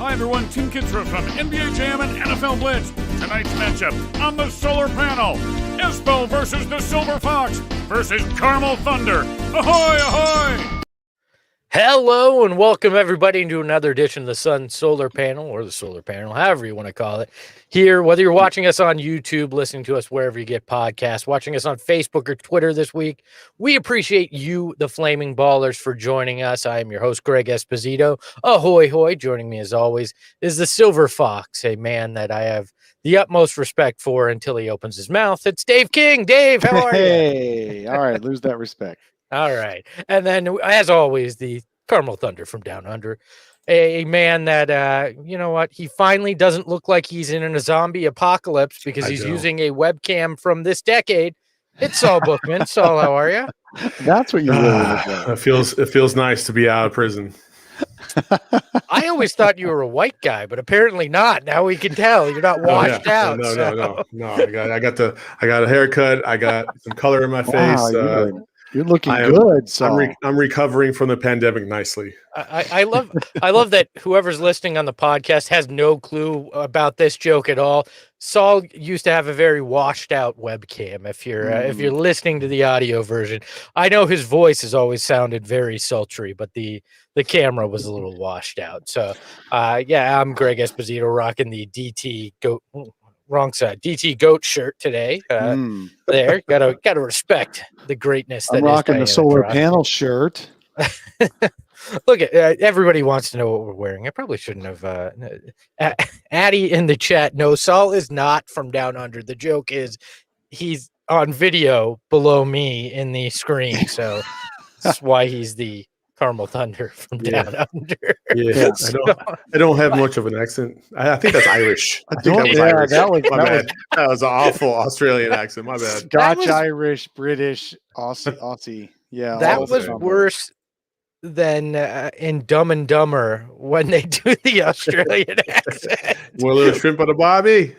Hi everyone, Tim Kitzrow from NBA Jam and NFL Blitz. Tonight's matchup on the solar panel, ESPO versus the Silver Fox versus Carmel Thunder. Ahoy, ahoy! Hello and welcome everybody to another edition of the Sun Solar Panel, or the Solar Panel, however you want to call it. Here, whether you're watching us on YouTube, listening to us wherever you get podcasts, watching us on Facebook or Twitter this week, we appreciate you, the Flaming Ballers, for joining us. I am your host, Greg Esposito. Ahoy, hoy. Joining me as always is the Silver Fox, a man that I have the utmost respect for until he opens his mouth. It's Dave King. Dave, how are you? Hey, all right, lose that respect. All right. And then, as always, the Carmel Thunder from down under, a man that, you know what, he finally doesn't look like he's in a zombie apocalypse because he's using a webcam from this decade. It's Saul Bookman. Saul, how are you? That's what you really look like. It feels nice to be out of prison. I always thought you were a white guy, but apparently not. Now we can tell you're not washed out. No. I got a haircut. I got some color in my face. You're looking good. So I'm recovering from the pandemic nicely. I love that whoever's listening on the podcast has no clue about this joke at all. Saul used to have a very washed out webcam. If you're listening to the audio version, I know his voice has always sounded very sultry, but the camera was a little washed out. So I'm Greg Esposito rocking the DT Goat. Wrong side. DT Goat shirt today. There, gotta respect the greatness. I'm rocking the solar panel shirt. Look at everybody wants to know what we're wearing. I probably shouldn't have. Addie in the chat. No, Saul is not from down under. The joke is he's on video below me in the screen, so that's why he's the Carmel Thunder from down under. Yeah, I don't have much of an accent. I think that's Irish. I think that was Irish. That was an awful Australian accent. My bad. Scotch, Irish, British, Aussie. Yeah, that was worse than in Dumb and Dumber when they do the Australian accent. Well, little shrimp on a barbie.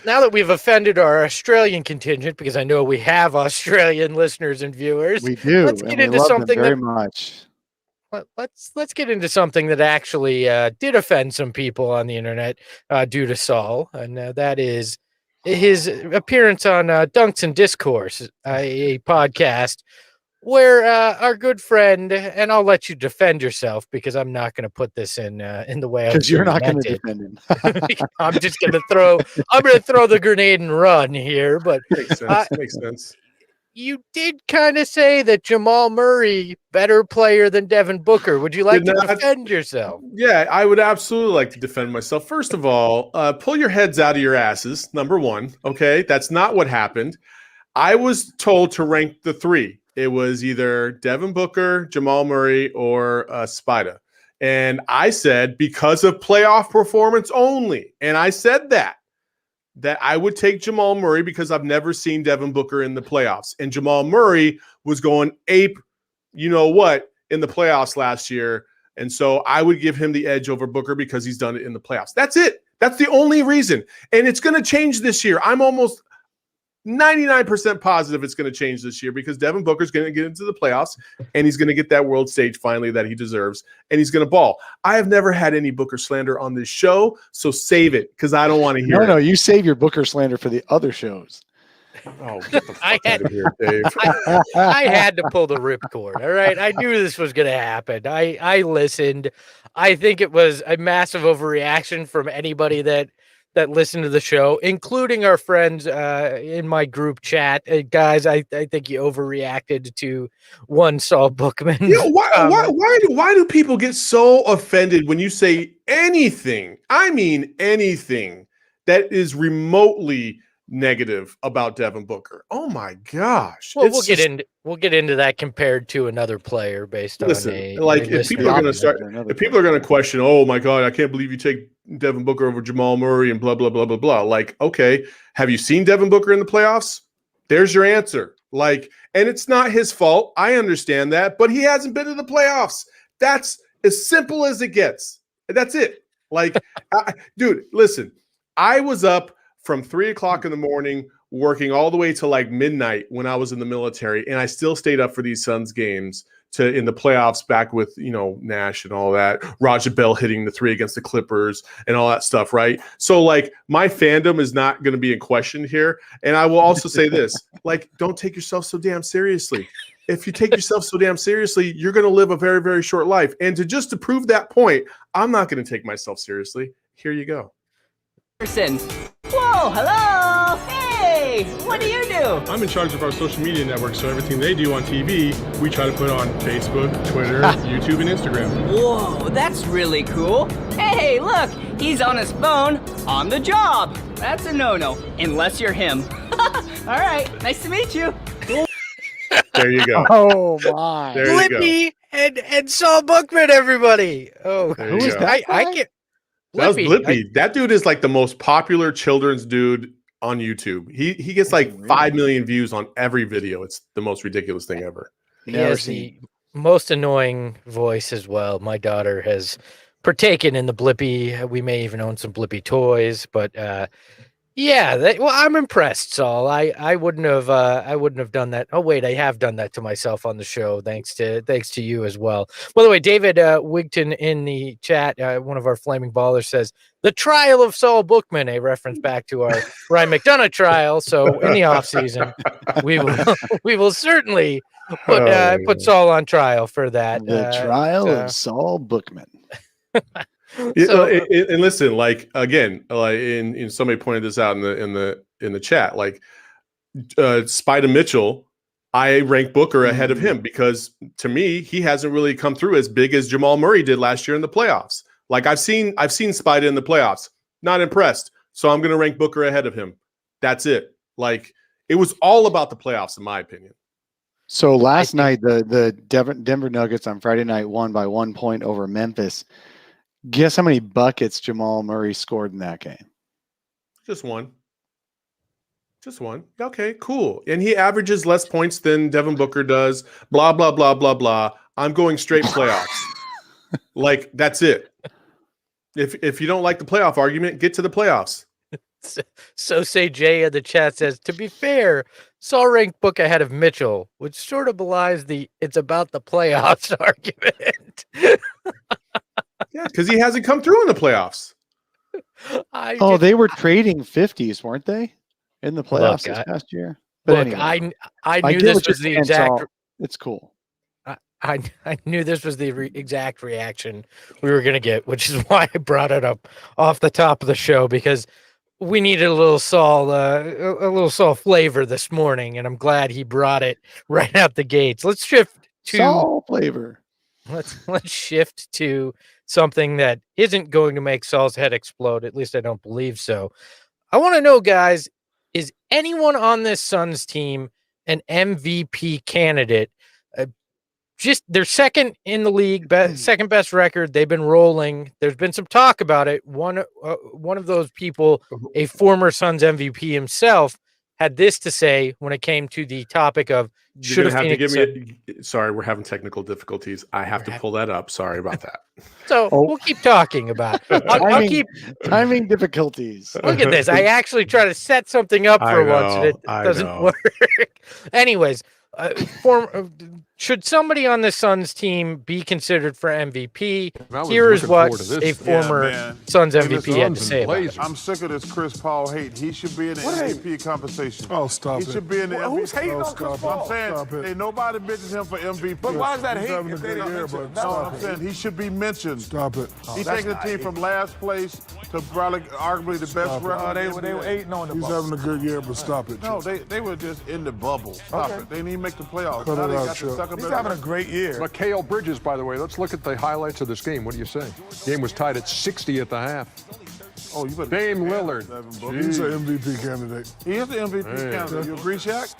Now that we've offended our Australian contingent, because I know we have Australian listeners and viewers, we do. Let's get into something very much. Let's get into something that actually did offend some people on the internet due to Saul, and that is his appearance on Dunks and Discourse, a podcast where our good friend, and I'll let you defend yourself because I'm not going to put this in the way because you're not going to defend him. I'm just going to throw the grenade and run here, but makes sense. You did kind of say that Jamal Murray better player than Devin Booker. Would you like to defend yourself? Yeah, I would absolutely like to defend myself. First of all, pull your heads out of your asses. Number one, okay, that's not what happened. I was told to rank the three. It was either Devin Booker, Jamal Murray, or Spida. And I said, because of playoff performance only, and I said that I would take Jamal Murray because I've never seen Devin Booker in the playoffs. And Jamal Murray was going ape, you know what, in the playoffs last year. And so I would give him the edge over Booker because he's done it in the playoffs. That's it. That's the only reason. And it's going to change this year. I'm almost 99% positive it's going to change this year because Devin Booker's going to get into the playoffs and he's going to get that world stage finally that he deserves and he's going to ball. I have never had any Booker slander on this show, so save it because I don't want to hear it. No, you save your Booker slander for the other shows. Oh, get the fuck out of here, Dave. I had to pull the ripcord. All right. I knew this was going to happen. I listened. I think it was a massive overreaction from anybody that listen to the show, including our friends in my group chat. Guys, I think you overreacted to one Saul Bookman. Yeah, why do people get so offended when you say anything? I mean anything that is remotely negative about Devin Booker. Oh my gosh. Well, we'll get into that compared to another player based on if people are going to question, oh my God, I can't believe you take Devin Booker over Jamal Murray and blah, blah, blah, blah, blah. Like, okay, have you seen Devin Booker in the playoffs? There's your answer. And it's not his fault. I understand that, but he hasn't been in the playoffs. That's as simple as it gets. That's it. Dude, listen, I was up from 3:00 in the morning, working all the way to midnight when I was in the military, and I still stayed up for these Suns games in the playoffs back with, Nash and all that, Raja Bell hitting the 3 against the Clippers and all that stuff, right? So like my fandom is not going to be in question here. And I will also say this, like, don't take yourself so damn seriously. If you take yourself so damn seriously, you're going to live a very, very short life. And to prove that point, I'm not going to take myself seriously. Here you go. Whoa, hello! Hey, what do you do? I'm in charge of our social media network, so everything they do on TV, we try to put on Facebook, Twitter, YouTube, and Instagram. Whoa, that's really cool. Hey, look, he's on his phone on the job. That's a no-no, unless you're him. All right, nice to meet you. There you go. Oh my! There you go. Blippi and Saul Bookman, everybody. Oh, There you go. I can't. That was Blippi. That dude is like the most popular children's dude on YouTube. He gets like 5 million views on every video. It's the most ridiculous thing ever. He has the most annoying voice as well. My daughter has partaken in the Blippi. We may even own some Blippi toys, but I'm impressed, Saul. I wouldn't have done that. Oh wait, I have done that to myself on the show. Thanks to you as well. By the way, David Wigton in the chat, one of our flaming ballers, says the trial of Saul Bookman, a reference back to our Ryan McDonough trial. So in the off season, we will certainly put Saul on trial for that. The trial of Saul Bookman. And listen, like again, like in somebody pointed this out in the chat, like Spider Mitchell, I rank Booker ahead of him because to me he hasn't really come through as big as Jamal Murray did last year in the playoffs. Like I've seen Spider in the playoffs, not impressed, so I'm going to rank Booker ahead of him. That's it. Like it was all about the playoffs, in my opinion. So last night, the Denver Nuggets on Friday night won by 1 point over Memphis. Guess how many buckets Jamal Murray scored in that game? Just one. Okay, cool. And he averages less points than Devin Booker does. Blah, blah, blah, blah, blah. I'm going straight playoffs. Like, that's it. If you don't like the playoff argument, get to the playoffs. So say Jay in the chat says, to be fair, Saul ranked Book ahead of Mitchell, which sort of belies the it's about the playoffs argument. Yeah, because he hasn't come through in the playoffs. They were trading 50s, weren't they, in the playoffs this past year? But anyway, I knew this was the exact. It's cool. I knew this was the exact reaction we were going to get, which is why I brought it up off the top of the show, because we needed a little Saul flavor this morning, and I'm glad he brought it right out the gates. Let's shift to Saul flavor. Let's shift to something that isn't going to make Saul's head explode. At least I don't believe so. I want to know, guys, is anyone on this Suns team an MVP candidate? Just they're second in the league, second best record. They've been rolling. There's been some talk about it. One of those people, a former Suns MVP himself, had this to say when it came to the topic of should have to give me. Sorry, we're having technical difficulties. I have to pull that up. Sorry about that. So we'll keep talking about it. I'll keep timing difficulties. Look at this. I actually try to set something up for once, and it doesn't work. Anyways, should somebody on the Suns team be considered for MVP? Here is what a former Suns MVP had to say about it. I'm sick of this Chris Paul hate. He should be in the MVP conversation. Oh, stop it. He should be in the MVP. Who's hating on Chris Paul? I'm saying, ain't nobody mentions him for MVP. But why is that hate? Having a good year, but no, I'm saying he should be mentioned. Stop it. He's taking the team from last place to probably arguably the best record. They were 8 on the He's having a good year, but stop it. No, they were just in the bubble. Stop it. They didn't even make the playoffs. Cut it out, He's having a great year. Mikal Bridges, by the way, let's look at the highlights of this game. What do you say? Game was tied at 60 at the half. Oh, you better Dame Lillard. He's an MVP candidate. He is the MVP candidate. You agree, Shaq?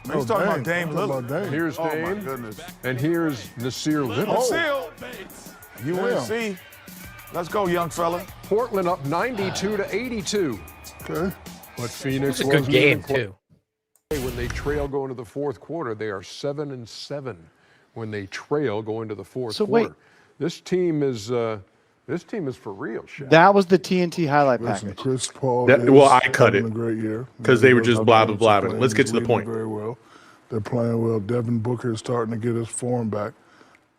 He's talking about Dame Lillard. Here's Dame. Oh, my goodness. And here's Nasir Little. UNC. Let's go, young fella. Portland up 92-82. Okay. But Phoenix It's a good game, too. When they trail going to the fourth quarter, they are 7-7 when they trail going to the fourth quarter. Wait. This team is for real, Shaq. That was the TNT highlight package. Chris Paul. I cut it a great year because they were just blah blah blah. Let's get to the point. Very well. They're playing well. Devin Booker is starting to get his form back.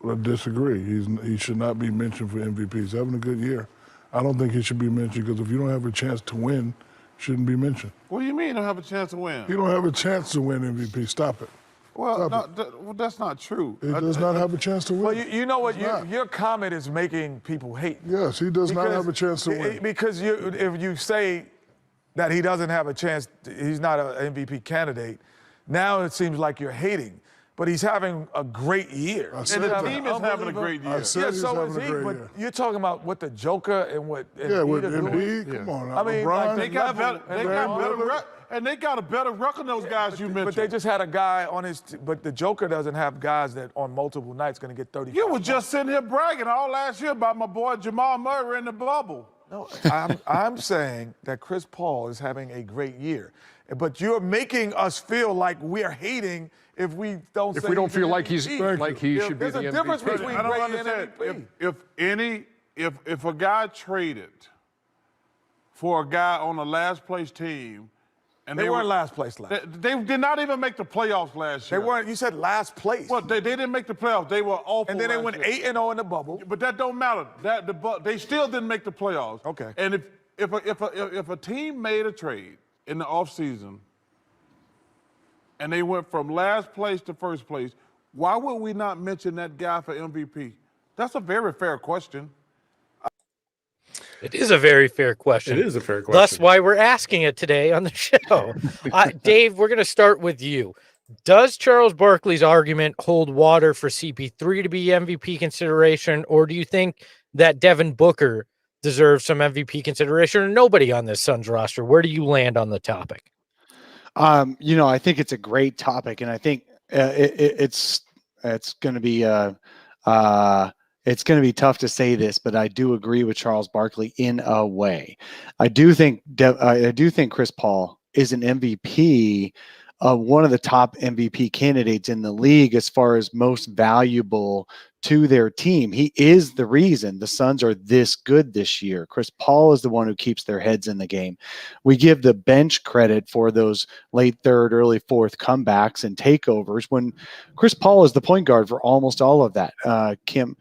I disagree. He should not be mentioned for MVP. He's having a good year. I don't think he should be mentioned because if you don't have a chance to win, you shouldn't be mentioned. What do you mean you don't have a chance to win? You don't have a chance to win MVP. Stop it. Well, that's not true. He does not have a chance to win. Well, you know what? Your comment is making people hate. Yes, he does not have a chance to win. Because if you say that he doesn't have a chance, he's not an MVP candidate, now it seems like you're hating. But he's having a great year. And the team is having a great year. I said he's having a great but year. you're talking about what the Joker and what Yeah, with Embiid Embiid, come on now. I mean, LeBron, like, They got better, and they got a better record than those guys you mentioned. But they just had a guy on his. But the Joker doesn't have guys that on multiple nights going to get 30. You were just sitting here bragging all last year about my boy Jamal Murray in the bubble. No, I'm saying that Chris Paul is having a great year, but you're making us feel like we're hating if we don't. If we don't feel like he's like he should be the MVP. There's a difference between I don't great and understand. MVP. If a guy traded for a guy on the last place team, and They weren't last place last. They did not even make the playoffs last They year. weren't. You said last place. Well, they didn't make the playoffs. They were awful. And then they last went year. 8-0 in the bubble. But that don't matter. They still didn't make the playoffs. Okay. And if a team made a trade in the offseason and they went from last place to first place, why would we not mention that guy for MVP? That's a very fair question. It is a very fair question. It is a fair question. That's why we're asking it today on the show. Dave, we're going to start with you. Does Charles Barkley's argument hold water for CP3 to be MVP consideration, or do you think that Devin Booker deserves some MVP consideration, or nobody on this Suns roster? Where do you land on the topic? I think it's a great topic, and I think it's going to be it's going to be tough to say this, but I do agree with Charles Barkley in a way. I do think Chris Paul is an MVP, one of the top MVP candidates in the league as far as most valuable to their team. He is the reason the Suns are this good this year. Chris Paul is the one who keeps their heads in the game. We give the bench credit for those late third, early fourth comebacks and takeovers when Chris Paul is the point guard for almost all of that. Cam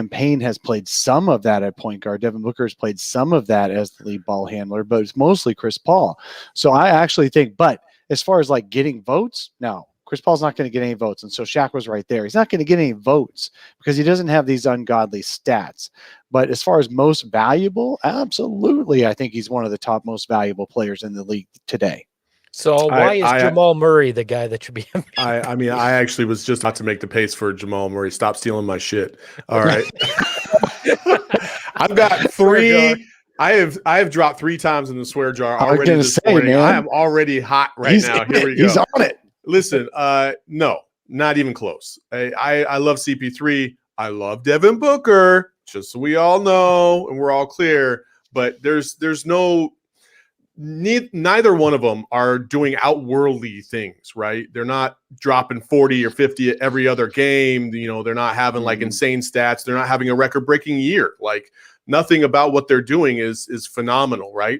Payne has played some of that at point guard. Devin Booker has played some of that as the lead ball handler, but it's mostly Chris Paul. So I actually think, but as far as like getting votes, no. Chris Paul's not going to get any votes. And so Shaq was right there. He's not going to get any votes because he doesn't have these ungodly stats. But as far as most valuable, absolutely, I think he's one of the top most valuable players in the league today. So why is Jamal Murray the guy that should be MVP? I actually was just about to make the pace for Jamal Murray. Stop stealing my shit. All right. I've got three. I have dropped 3 times in the swear jar already this morning. Man, I am already hot now. Here we go. He's on it. Listen, no, not even close. I love CP3. I love Devin Booker, just so we all know and we're all clear. But there's no neither one of them are doing outworldly things, right? They're not dropping 40 or 50 every other game. They're not having like insane stats. They're not having a record-breaking year. Like nothing about what they're doing is phenomenal, right?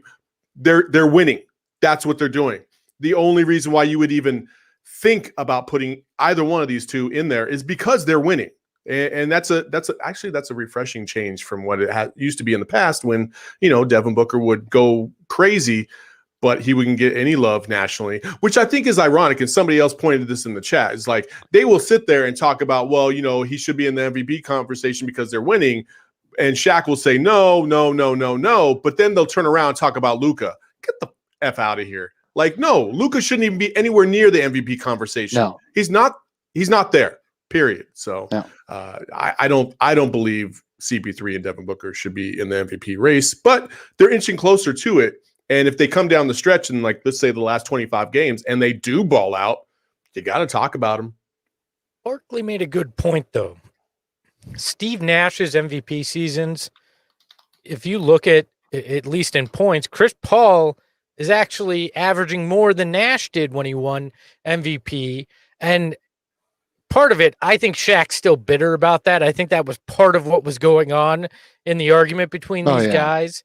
They're winning. That's what they're doing. The only reason why you would even think about putting either one of these two in there is because they're winning. And that's a refreshing change from what it used to be in the past when, Devin Booker would go crazy, but he wouldn't get any love nationally, which I think is ironic. And somebody else pointed this in the chat. It's like they will sit there and talk about, well, he should be in the MVP conversation because they're winning. And Shaq will say, no. But then they'll turn around and talk about Luka. Get the F out of here. Like, no, Luka shouldn't even be anywhere near the MVP conversation. No. He's not there, period. So no. I don't believe CP3 and Devin Booker should be in the MVP race, but they're inching closer to it. And if they come down the stretch in, like, let's say the last 25 games and they do ball out, you got to talk about them. Barkley made a good point, though. Steve Nash's MVP seasons, if you look at least in points, Chris Paul is actually averaging more than Nash did when he won MVP. And part of it, I think Shaq's still bitter about that. I think that was part of what was going on in the argument between these guys.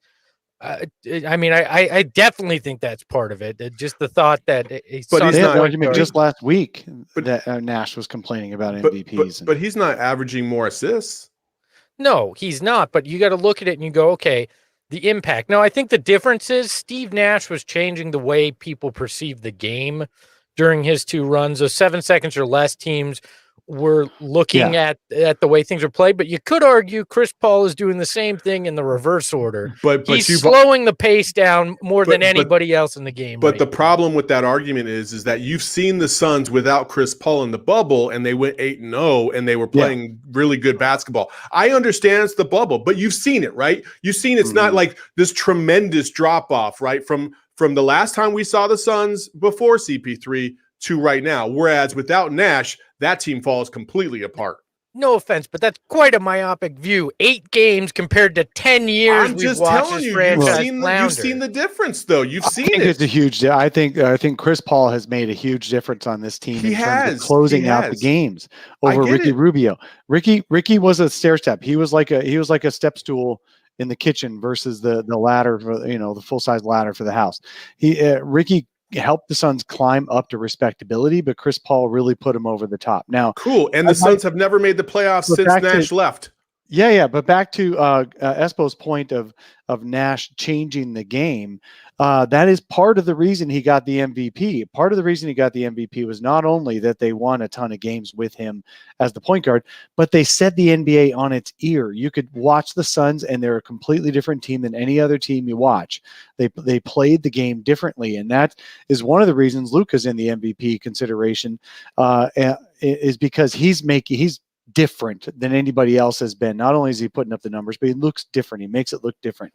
I mean, I definitely think that's part of it. Just the thought that But he's They had not- an argument just last week But- that Nash was complaining about But, MVPs. but he's not averaging more assists. No, he's not. But you got to look at it and you go, okay, the impact. Now, I think the difference is Steve Nash was changing the way people perceive the game during his 2 runs. Those 7 seconds or less teams were looking at the way things are played. But you could argue Chris Paul is doing the same thing in the reverse order. But He's you've- slowing the pace down more than but- anybody else in the game. But right the now. problem with that argument is that you've seen the Suns without Chris Paul in the bubble, and they went 8-0, and they were playing really good basketball. I understand it's the bubble, but you've seen it, right? You've seen it's not like this tremendous drop off, right? From the last time we saw the Suns before CP3 to right now. Whereas without Nash, that team falls completely apart. No offense, but that's quite a myopic view. 8 games compared to 10 years. I'm we've just watched telling this you, franchise you've flounder. seen the difference, though. You've seen I think it. it's a huge. I think Chris Paul has made a huge difference on this team in terms of closing out the games over Ricky Rubio. Ricky was a stair step. He was like a step stool in the kitchen versus the ladder for the full size ladder for the house. Ricky helped the Suns climb up to respectability, but Chris Paul really put him over the top. Now, cool. And the Suns have never made the playoffs since Nash left. Yeah. But back to Espo's point of Nash changing the game, that is part of the reason he got the MVP. Part of the reason he got the MVP was not only that they won a ton of games with him as the point guard, but they set the NBA on its ear. You could watch the Suns, and they're a completely different team than any other team you watch. They played the game differently, and that is one of the reasons Luka's in the MVP consideration, is because he's different than anybody else has been. Not only is he putting up the numbers, but he looks different. He makes it look different.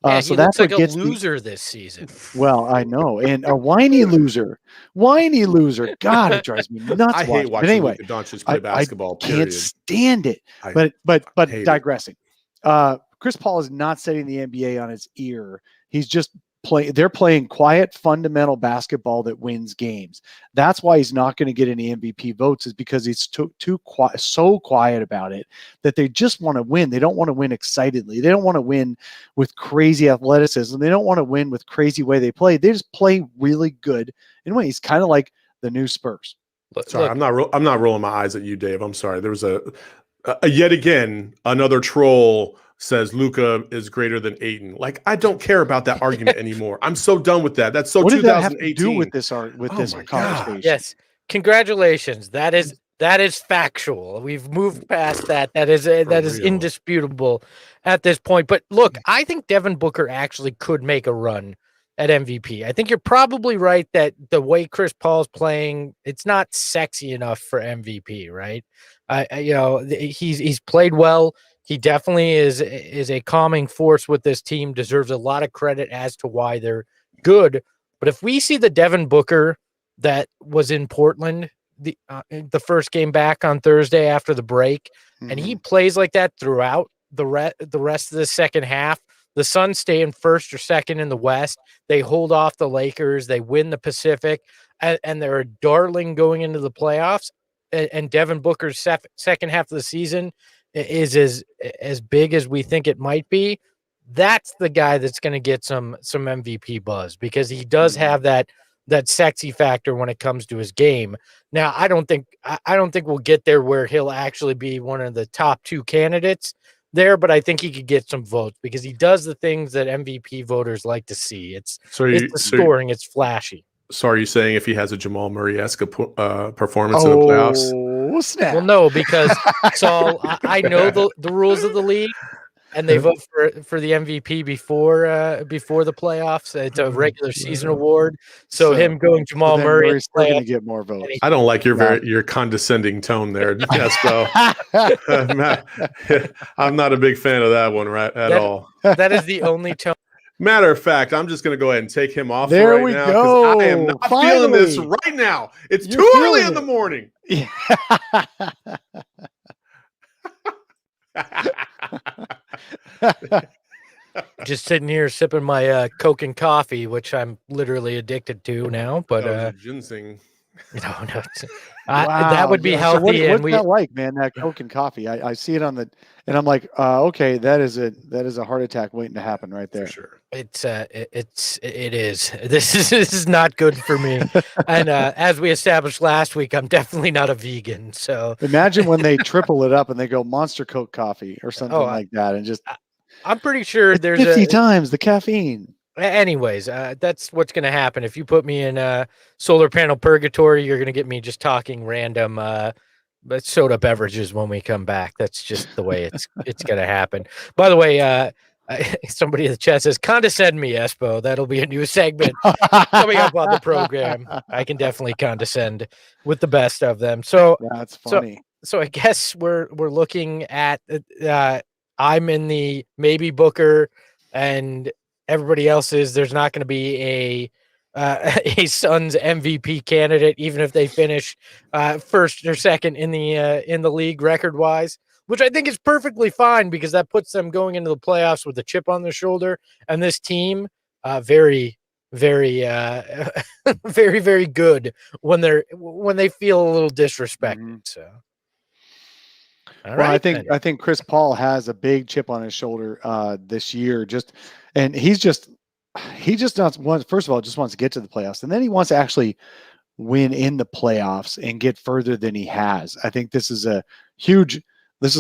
Yeah, So he that's looks like what gets a loser this season. Well, I know, and a whiny loser. God, it drives me nuts. I hate watching But anyway, Luka Doncic play basketball. I can't Period. stand it. But hate digressing. Chris Paul is not setting the NBA on its ear. He's just they're playing quiet, fundamental basketball that wins games. That's why he's not going to get any MVP votes, is because he's too quiet, so quiet about it that they just want to win. They don't want to win excitedly. They don't want to win with crazy athleticism. They don't want to win with crazy way they play. They just play really good in ways. Kind of like the new Spurs. Sorry, I'm not rolling my eyes at you, Dave. I'm sorry. There was a yet again another troll says Luka is greater than Ayton. Like, I don't care about that argument anymore. I'm so done with that. That's so What did that 2018. have to do with this conversation? Yes, congratulations. That is factual. We've moved past that. That is indisputable at this point. But look, I think Devin Booker actually could make a run at MVP. I think you're probably right that the way Chris Paul's playing, it's not sexy enough for MVP, right? He's played well. He definitely is a calming force with this team, deserves a lot of credit as to why they're good. But if we see the Devin Booker that was in Portland the first game back on Thursday after the break, and he plays like that throughout the rest of the second half, the Suns stay in first or second in the West. They hold off the Lakers. They win the Pacific, and they're a darling going into the playoffs. And Devin Booker's second half of the season is as big as we think it might be. That's the guy that's going to get some MVP buzz, because he does have that sexy factor when it comes to his game. Now, I don't think we'll get there where he'll actually be one of the top 2 candidates there, but I think he could get some votes because he does the things that MVP voters like to see. It's the scoring, it's flashy. So are you saying if he has a Jamal Murray-esque performance in the playoffs? Oh, snap. Well, no, because Saul, I know the rules of the league, and they vote for the MVP before the playoffs. It's a regular season award. So him going Jamal Murray, Murray's still going to get more votes. I don't like your condescending tone there, Espo. I'm not a big fan of that one at all. That is the only tone. Matter of fact, I'm just going to go ahead and take him off There right we now. go. I am not feeling this right now. It's You're too early feeling in the morning. Just sitting here sipping my Coke and coffee, which I'm literally addicted to now. But ginseng No. Wow, That would be yeah, healthy. So what's and that like, man? That Coke and coffee. I see it on the, and I'm like, okay, that is a heart attack waiting to happen right there. For sure. it is. This is not good for me. And as we established last week, I'm definitely not a vegan. So Imagine when they triple it up and they go Monster Coke coffee or something Oh, like that, and just I'm pretty sure it's there's 50 times the caffeine. Anyways, that's what's going to happen. If you put me in solar panel purgatory, you're going to get me just talking random soda beverages when we come back. That's just the way it's going to happen. By the way, somebody in the chat says, condescend me, ESPO. That'll be a new segment coming up on the program. I can definitely condescend with the best of them. So That's funny. So I guess we're looking at I'm in the maybe Booker, and everybody else is. There's not going to be a Suns MVP candidate, even if they finish first or second in the league record wise, which I think is perfectly fine because that puts them going into the playoffs with a chip on their shoulder. And this team, very, very, very, very good when they feel a little disrespected. So. All well, right, I think Chris Paul has a big chip on his shoulder this year. He just wants, first of all, just wants to get to the playoffs, and then he wants to actually win in the playoffs and get further than he has. I think this is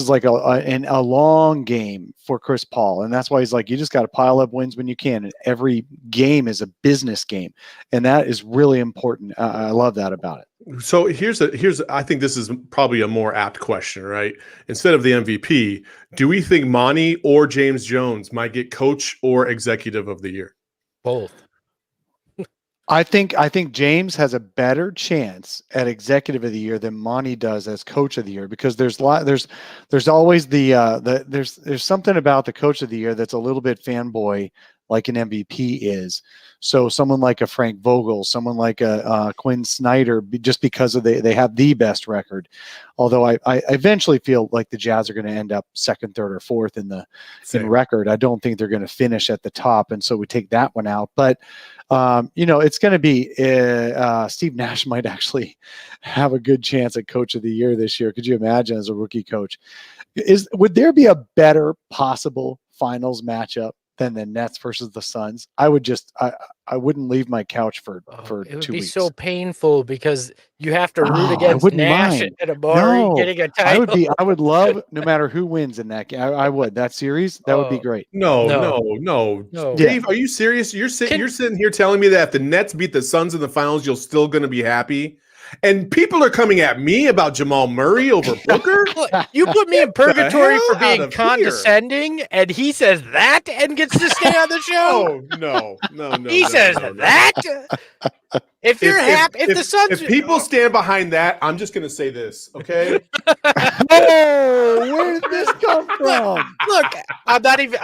like a long game for Chris Paul, and that's why he's like, you just got to pile up wins when you can. And every game is a business game, and that is really important. I love that about it. So I think this is probably a more apt question, right? Instead of the MVP, do we think Monty or James Jones might get coach or executive of the year? Both. I think James has a better chance at executive of the year than Monty does as coach of the year, because there's always there's something about the coach of the year that's a little bit fanboy, like an MVP is. So someone like a Frank Vogel, someone like a Quinn Snyder, just because they have the best record. Although I eventually feel like the Jazz are going to end up second, third, or fourth in record. I don't think they're going to finish at the top, and so we take that one out. But it's going to be Steve Nash might actually have a good chance at coach of the year this year. Could you imagine as a rookie coach? Would there be a better possible finals matchup than the Nets versus the Suns? I wouldn't leave my couch for 2 weeks. It would be so painful because you have to root against Nash and Amari getting a title. I would love, no matter who wins in that game. I would. That series, that would be great. No. Dave, are you serious? You're sitting here telling me that if the Nets beat the Suns in the finals, you're still going to be happy? And people are coming at me about Jamal Murray over Booker. You put me in purgatory for being condescending, and he says that and gets to stay on the show. No. He says that. If the Suns, if people stand behind that, I'm just going to say this, okay? Oh, where did this come from? Look, I'm not even.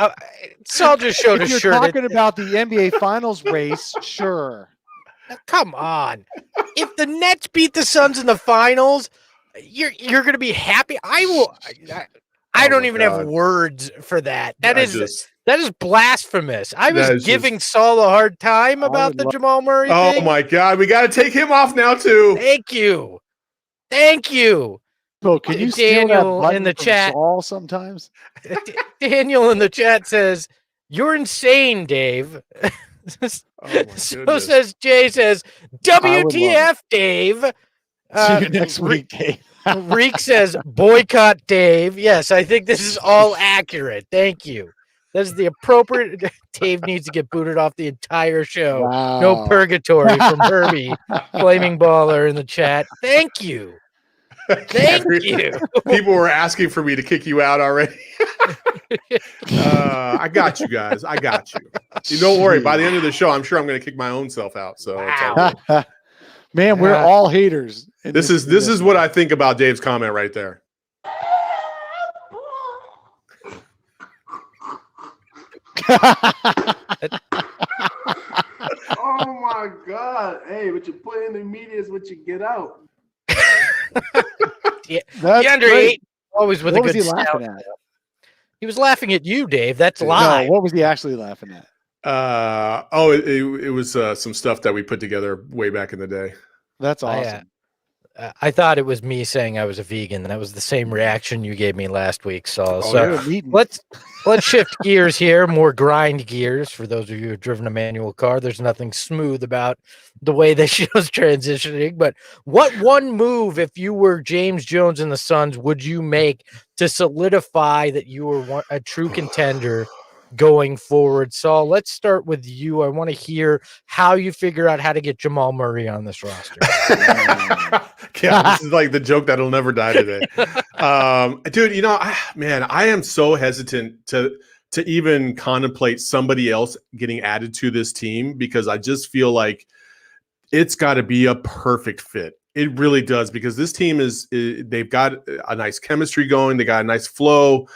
Saul just showed if a you're shirt. Talking about the NBA Finals race, sure. Come on. If the Nets beat the Suns in the finals, you're going to be happy. I don't even have words for that. That is blasphemous. I was giving Saul a hard time about the Jamal Murray thing. Oh my God, we got to take him off now too. Thank you. Bro, can you Daniel steal that in the chat Saul sometimes? Daniel in the chat says, "You're insane, Dave." So Jay says, WTF, Dave. See you next week, Dave. Reek says, boycott Dave. Yes, I think this is all accurate. Thank you. That's the appropriate. Dave needs to get booted off the entire show. Wow. No purgatory from Herbie, Flaming Baller in the chat. Thank you. Thank you. People were asking for me to kick you out already. I got you guys. I got you. You don't worry. By the end of the show, I'm sure I'm going to kick my own self out. So, man, we're all haters. This is what I think about Dave's comment right there. Oh my God! Hey, what you put in the media is what you get out. Yeah, DeAndre Ayton always with what a good was he stout. laughing at? He was laughing at you, Dave. That's live. No, what was he actually laughing at? It was some stuff that we put together way back in the day. That's awesome. I thought it was me saying I was a vegan. That was the same reaction you gave me last week, Saul. So let's shift gears here, more grind gears. For those of you who've driven a manual car, there's nothing smooth about the way this show's transitioning. But what one move, if you were James Jones and the Suns, would you make to solidify that you were a true contender going forward? Saul, let's start with you. I want to hear how you figure out how to get Jamal Murray on this roster. Yeah, this is like the joke that'll never die today. Dude, I am so hesitant to even contemplate somebody else getting added to this team because I just feel like it's got to be a perfect fit. It really does, because this team they've got a nice chemistry going. They got a nice flow.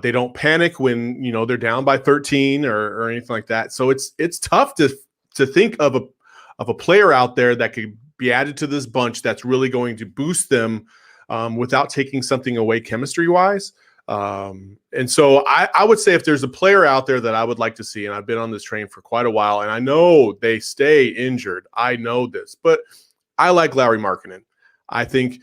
They don't panic when they're down by 13 or anything like that. So it's tough to think of a player out there that could be added to this bunch that's really going to boost them without taking something away chemistry wise. And so I would say if there's a player out there that I would like to see, and I've been on this train for quite a while, and I know they stay injured. I know this, but I like Lauri Markkanen. I think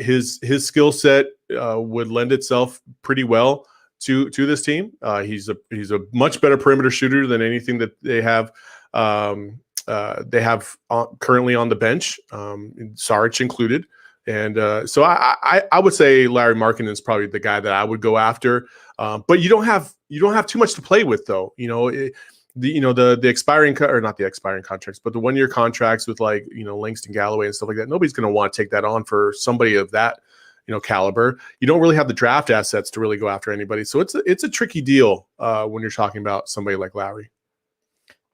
his skill set would lend itself pretty well to this team. He's a much better perimeter shooter than anything that they have currently on the bench, Saric included. And so I would say Lauri Markkanen is probably the guy that I would go after. But you don't have too much to play with, though. The expiring or not the expiring contracts, but the 1-year contracts with Langston Galloway and stuff like that. Nobody's going to want to take that on for somebody of that caliber. You don't really have the draft assets to really go after anybody. So it's a tricky deal when you're talking about somebody like Lauri.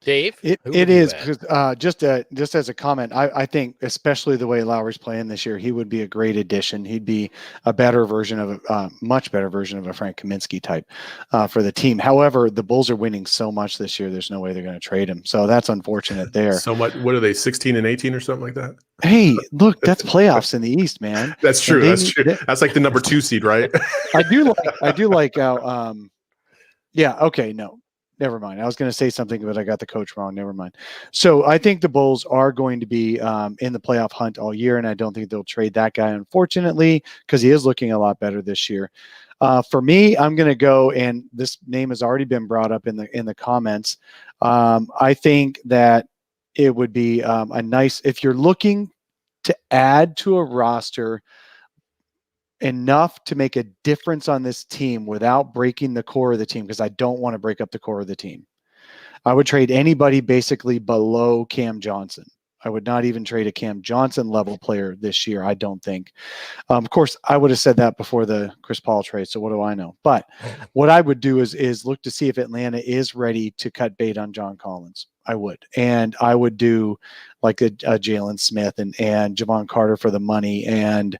Dave, it is because just as a comment, I think especially the way Lowry's playing this year, he would be a great addition. He'd be a better version of much better version of a Frank Kaminsky type for the team. However, the Bulls are winning so much this year, there's no way they're going to trade him. So that's unfortunate there. So much. What are they, 16 and 18 or something like that? Hey, look, that's playoffs in the East, man. That's true. That's true. That's like the number 2 seed, right? I do like how. Yeah. Okay. No. Never mind. I was going to say something, but I got the coach wrong. Never mind. So I think the Bulls are going to be in the playoff hunt all year, and I don't think they'll trade that guy, unfortunately, because he is looking a lot better this year. For me, I'm going to go, and this name has already been brought up in the comments. I think that it would be a nice, if you're looking to add to a roster enough to make a difference on this team without breaking the core of the team, because I don't want to break up the core of the team. I would trade anybody basically below Cam Johnson. I would not even trade a Cam Johnson level player this year, I don't think. Of course, I would have said that before the Chris Paul trade, so what do I know? But what I would do is look to see if Atlanta is ready to cut bait on John Collins. I would. And I would do like a Jalen Smith and Javon Carter for the money, and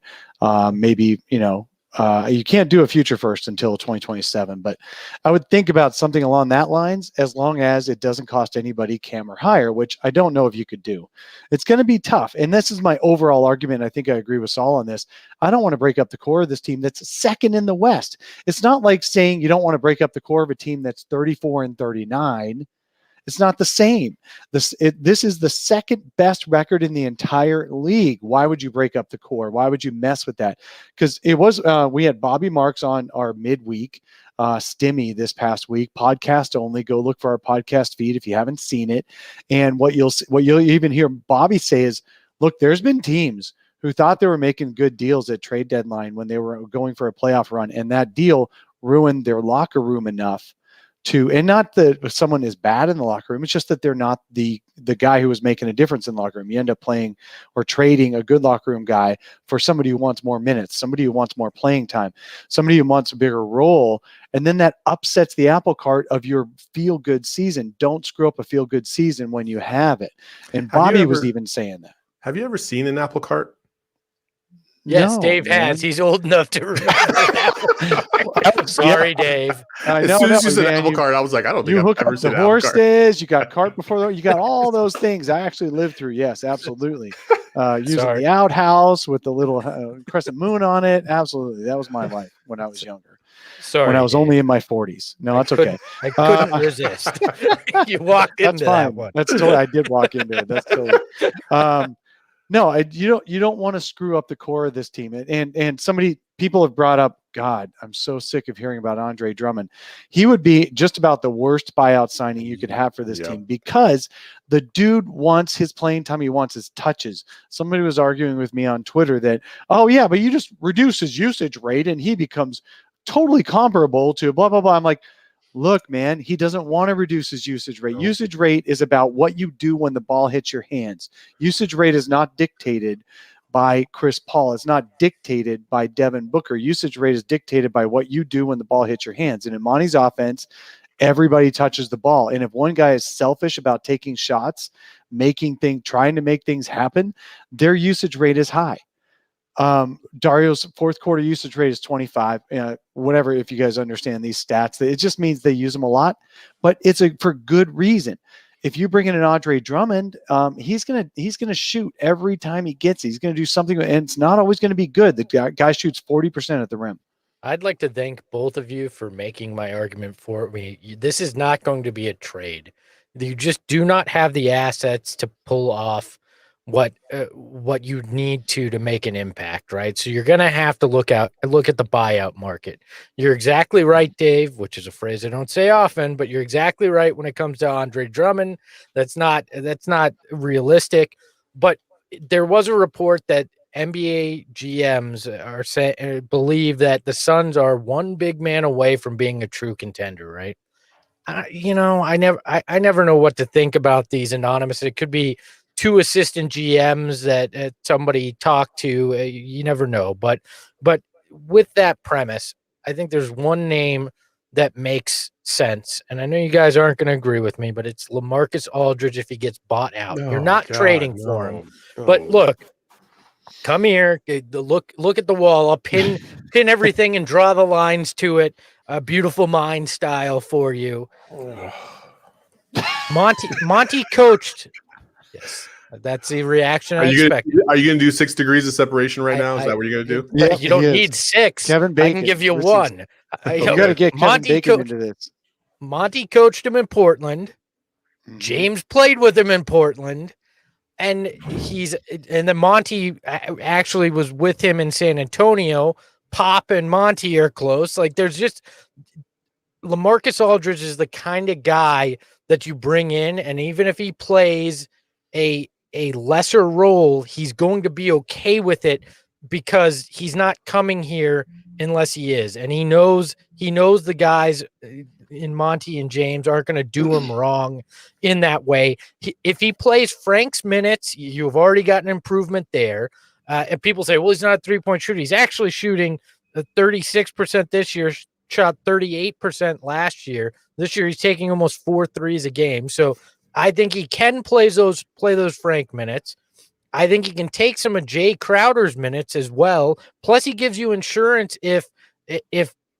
maybe, you can't do a future first until 2027, but I would think about something along that lines, as long as it doesn't cost anybody Cam or higher, which I don't know if you could do. It's going to be tough. And this is my overall argument. I think I agree with Saul on this. I don't want to break up the core of this team that's second in the West. It's not like saying you don't want to break up the core of a team that's 34 and 39. It's not the same. This is the second best record in the entire league. Why would you break up the core? Why would you mess with that? Because it was we had Bobby Marks on our midweek stimmy this past week, podcast only. Go look for our podcast feed if you haven't seen it. And what you'll even hear Bobby say is, look, there's been teams who thought they were making good deals at trade deadline when they were going for a playoff run, and that deal ruined their locker room enough and not that someone is bad in the locker room. It's just that they're not the guy who was making a difference in the locker room. You end up playing or trading a good locker room guy for somebody who wants more minutes, somebody who wants more playing time, somebody who wants a bigger role. And then that upsets the apple cart of your feel good season. Don't screw up a feel good season when you have it. And Bobby was even saying that. Have you ever seen an apple cart? Yes, No, Dave has. He's old enough to remember that. Sorry, Dave. I know. As soon as you said apple cart, I was like, I don't think I've ever seen the an apple cart. horses. You got cart before. You got all those things. I actually lived through. Yes, absolutely. Using the outhouse with the little crescent moon on it. Absolutely, that was my life when I was younger. Sorry, when I was only in my 40s. No, that's okay. I couldn't resist. You walked into that one. That's totally. I did walk into it. That's totally. No, you don't want to screw up the core of this team. And people have brought up, God, I'm so sick of hearing about Andre Drummond. He would be just about the worst buyout signing you could have for this team because the dude wants his playing time. He wants his touches. Somebody was arguing with me on Twitter that, oh yeah, but you just reduce his usage rate and he becomes totally comparable to blah, blah, blah. I'm like, look, man, he doesn't want to reduce his usage rate. Usage rate is about what you do when the ball hits your hands. Usage rate is not dictated by Chris Paul. It's not dictated by Devin Booker. Usage rate is dictated by what you do when the ball hits your hands. And in Monty's offense, everybody touches the ball. And if one guy is selfish about taking shots, trying to make things happen, their usage rate is high. Dario's fourth quarter usage rate is 25, whatever. If you guys understand these stats, it just means they use them a lot, but it's for good reason. If you bring in an Andre Drummond, he's gonna shoot every time he gets it. He's gonna do something, and it's not always gonna be good. The guy shoots 40% at the rim. I'd like to thank both of you for making my argument for me. This is not going to be a trade. You just do not have the assets to pull off what you need to make an impact, right? So you're going to have to look at the buyout market. You're exactly right, Dave, which is a phrase I don't say often, but you're exactly right when it comes to Andre Drummond. That's not realistic, but there was a report that NBA GMs believe that the Suns are one big man away from being a true contender, right? I never know what to think about these anonymous. It could be two assistant GMs that somebody talked to. You never know. But with that premise, I think there's one name that makes sense. And I know you guys aren't going to agree with me, but it's LaMarcus Aldridge if he gets bought out. You're not trading for him. But look, come here, look at the wall. I'll pin everything and draw the lines to it. A beautiful mind style for you. Monty coached. Yes, that's the reaction I expect. Are you going to do 6 degrees of separation right now? Is that what you're going to do? Yeah, you don't need 6. Kevin Bacon. I can give you 1. You got to get Kevin Bacon into this. Monty coached him in Portland. Mm-hmm. James played with him in Portland. And then Monty actually was with him in San Antonio. Pop and Monty are close. Like there's just LaMarcus Aldridge is the kind of guy that you bring in, and even if he plays a lesser role, he's going to be okay with it because he's not coming here unless he is. And he knows the guys in Monty and James aren't going to do him wrong in that way. If he plays Frank's minutes, you've already got an improvement there. And people say, well, he's not a three-point shooter. He's actually shooting 36% this year, shot 38% last year. This year, he's taking almost 4 threes a game. So I think he can play those Frank minutes. I think he can take some of Jay Crowder's minutes as well. Plus, he gives you insurance if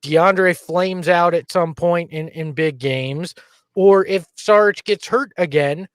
DeAndre flames out at some point in big games, or if Sarge gets hurt again,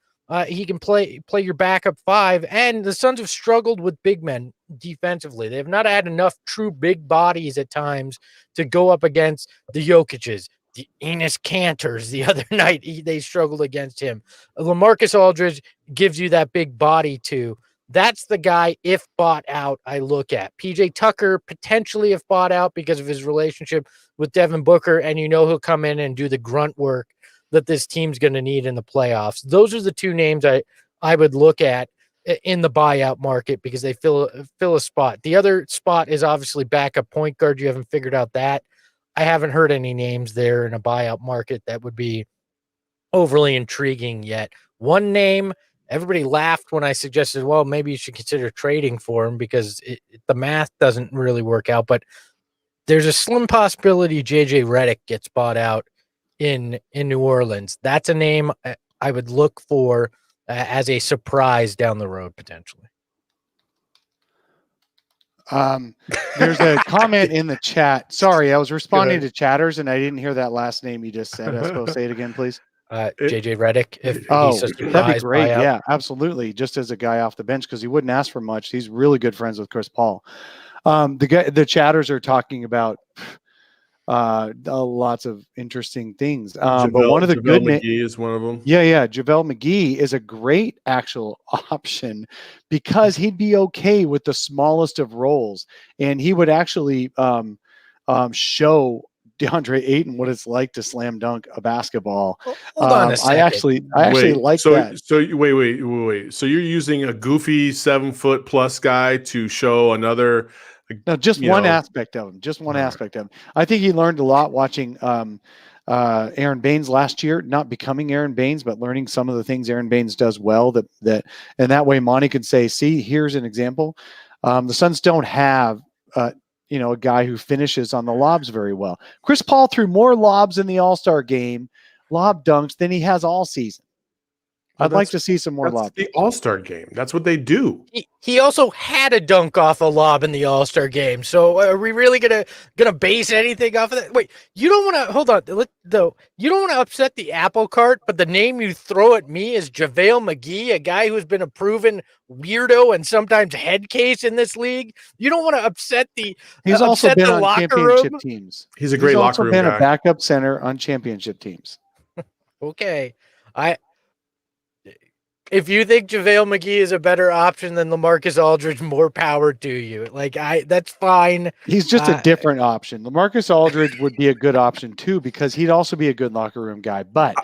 he can play your backup 5. And the Suns have struggled with big men defensively. They have not had enough true big bodies at times to go up against the Jokic's, the Enes Kantors. The other night, they struggled against him. LaMarcus Aldridge gives you that big body too. That's the guy, if bought out, I look at. PJ Tucker, potentially if bought out because of his relationship with Devin Booker, and he'll come in and do the grunt work that this team's going to need in the playoffs. Those are the two names I would look at in the buyout market because they fill a spot. The other spot is obviously backup point guard. You haven't figured out that. I haven't heard any names there in a buyout market that would be overly intriguing yet. One name, everybody laughed when I suggested, well, maybe you should consider trading for him because the math doesn't really work out. But there's a slim possibility JJ Redick gets bought out in New Orleans. That's a name I would look for as a surprise down the road potentially. There's a comment in the chat. Sorry, I was responding to chatters and I didn't hear that last name you just said. ESPO, say it again, please. JJ Redick. That'd be great. Buyout. Yeah, absolutely. Just as a guy off the bench, because he wouldn't ask for much. He's really good friends with Chris Paul. The chatters are talking about lots of interesting things. But one of the JaVale good McGee is one of them. Yeah, JaVale McGee is a great actual option because he'd be okay with the smallest of roles, and he would actually show DeAndre Ayton what it's like to slam dunk a basketball. Hold on a second. I actually like that. Wait. So you're using a goofy 7 foot plus guy to show another. No, just one aspect of him. Just one aspect of him. I think he learned a lot watching Aaron Baines last year, not becoming Aaron Baines, but learning some of the things Aaron Baines does well. And that way, Monty can say, "See, here's an example." The Suns don't have, a guy who finishes on the lobs very well. Chris Paul threw more lobs in the All-Star game, lob dunks, than he has all season. I'd like to see some more lob. The All-Star game. That's what they do. He also had a dunk off a lob in the All-Star game. So are we really gonna base anything off of that? Wait, you don't want to hold on though. You don't want to upset the apple cart, but the name you throw at me is JaVale McGee, a guy who's been a proven weirdo and sometimes head case in this league. You don't want to upset the. He's also been on championship room. teams. He's a great locker room guy. He's also been a backup center on championship teams. Okay, if you think JaVale McGee is a better option than LaMarcus Aldridge, more power to you. That's fine. He's just a different option. LaMarcus Aldridge would be a good option too, because he'd also be a good locker room guy. But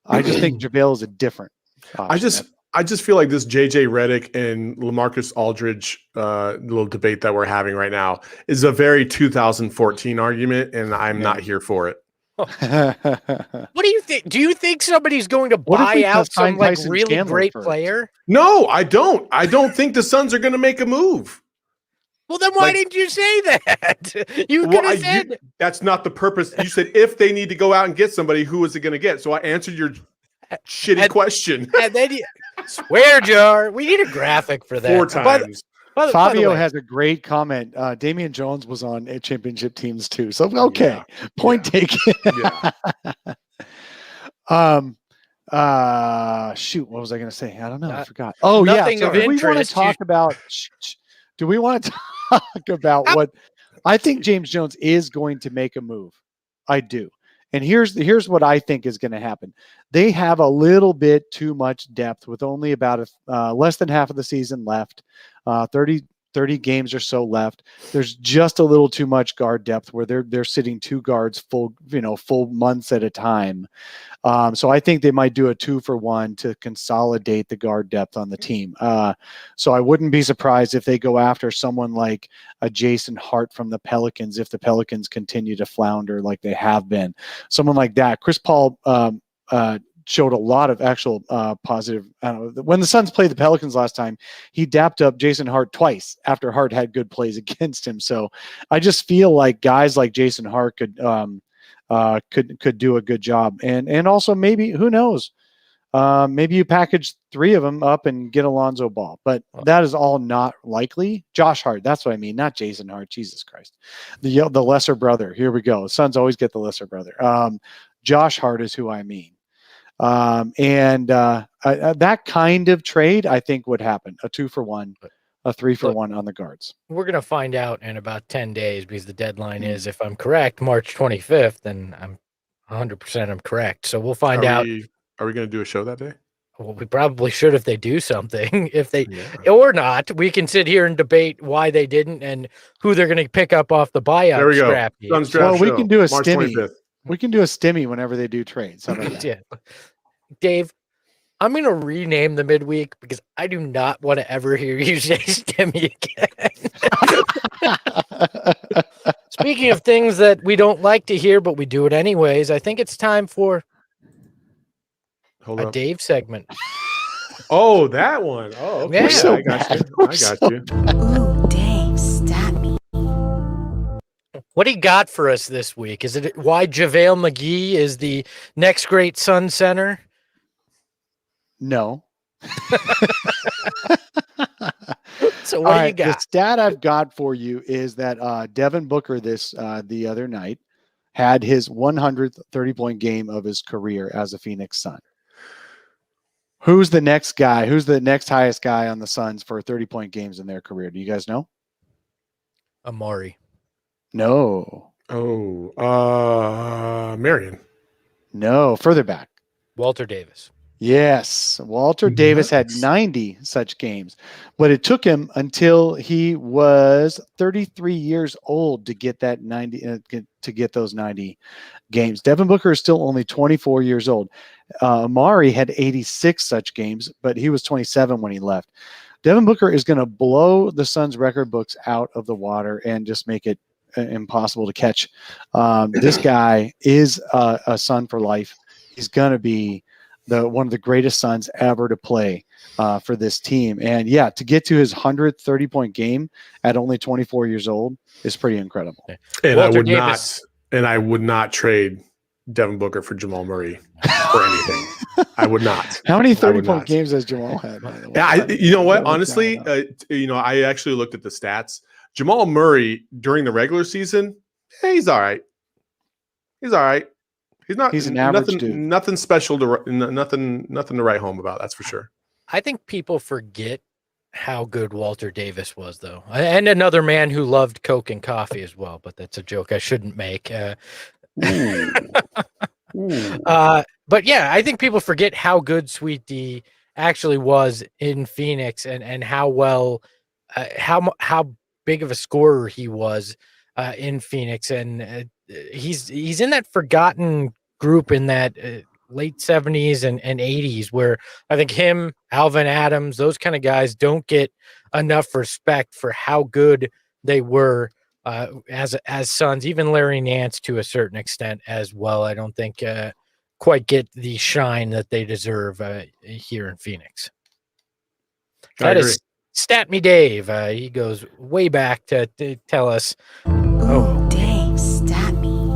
I just think JaVale is a different option. I just feel like this JJ Redick and LaMarcus Aldridge little debate that we're having right now is a very 2014 argument, and I'm not here for it. What do you think? Do you think somebody's going to buy out some really great player? No, I don't. I don't think the Suns are going to make a move. Well, then why didn't you say that? You could have said that's not the purpose. You said if they need to go out and get somebody, who is it going to get? So I answered your shitty question. And then swear jar. We need a graphic for that. 4 times. Fabio has a great comment. Damian Jones was on championship teams too. So, okay. Point taken. Shoot, what was I going to say? I don't know. I forgot. Oh, yeah. So do we want to talk about what I think James Jones is going to make a move? I do. And here's what I think is going to happen. They have a little bit too much depth with only about less than half of the season left, 30 games or so left. There's just a little too much guard depth where they're sitting 2 guards full months at a time. So I think they might do a 2-for-1 to consolidate the guard depth on the team. So I wouldn't be surprised if they go after someone like a Jason Hart from the Pelicans if the Pelicans continue to flounder like they have been. Someone like that. Chris Paul showed a lot of actual positive. When the Suns played the Pelicans last time, he dapped up Jason Hart twice after Hart had good plays against him. So I just feel like guys like Jason Hart could do a good job. And also maybe, who knows, maybe you package 3 of them up and get Alonzo Ball, but that is all not likely. Josh Hart, that's what I mean, not Jason Hart. Jesus Christ, the lesser brother. Here we go. Suns always get the lesser brother. Josh Hart is who I mean. That kind of trade I think would happen, a 2-for-1, a 3-for-1 on the guards. We're going to find out in about 10 days because the deadline is, if I'm correct, March 25th, and I'm 100% I'm correct. So we'll find out. Are we going to do a show that day? Well, we probably should if they do something. If they or not, we can sit here and debate why they didn't and who they're going to pick up off the buyout. There we go. Well, we can do a stimmy. 25th. We can do a stimmy whenever they do trades. How about that? Yeah. Dave, I'm going to rename the midweek because I do not want to ever hear you say stimmy again. Speaking of things that we don't like to hear, but we do it anyways, I think it's time for a Dave segment. Oh, that one. Oh, okay. Yeah. I got you. Ooh, Dave, stat me. What do you got for us this week? Is it why JaVale McGee is the next great Sun center? No. So what do you got? The stat I've got for you is that Devin Booker the other night had his 100th 30-point game of his career as a Phoenix Sun. Who's the next guy? Who's the next highest guy on the Suns for 30-point games in their career? Do you guys know? Amari. No. Marion. No, further back. Walter Davis. Yes, Walter Davis had 90 such games, but it took him until he was 33 years old to get that 90 to get those 90 games. Devin Booker is still only 24 years old. Amari had 86 such games, but he was 27 when he left. Devin Booker is going to blow the Suns record books out of the water and just make it impossible to catch. This guy is a Sun for life. He's going to be one of the greatest Suns ever to play for this team. And yeah, to get to his 100 30-point game at only 24 years old is pretty incredible. And I would not trade Devin Booker for Jamal Murray for anything. I would not. How many 30-point games has Jamal had? Yeah, you know what? Honestly, I actually looked at the stats. Jamal Murray during the regular season, he's all right. He's all right. He's an average dude. Nothing special nothing to write home about. That's for sure. I think people forget how good Walter Davis was, though, and another man who loved Coke and coffee as well. But that's a joke I shouldn't make. But yeah, I think people forget how good Sweet D actually was in Phoenix, and how well, how big of a scorer he was in Phoenix, and he's in that forgotten group in that late 70s and 80s where I think him, Alvin Adams, those kind of guys don't get enough respect for how good they were as Suns. Even Larry Nance to a certain extent as well. I don't think quite get the shine that they deserve here in Phoenix. That is Stat Me Dave. He goes way back to tell us. Ooh, Dave, stat me.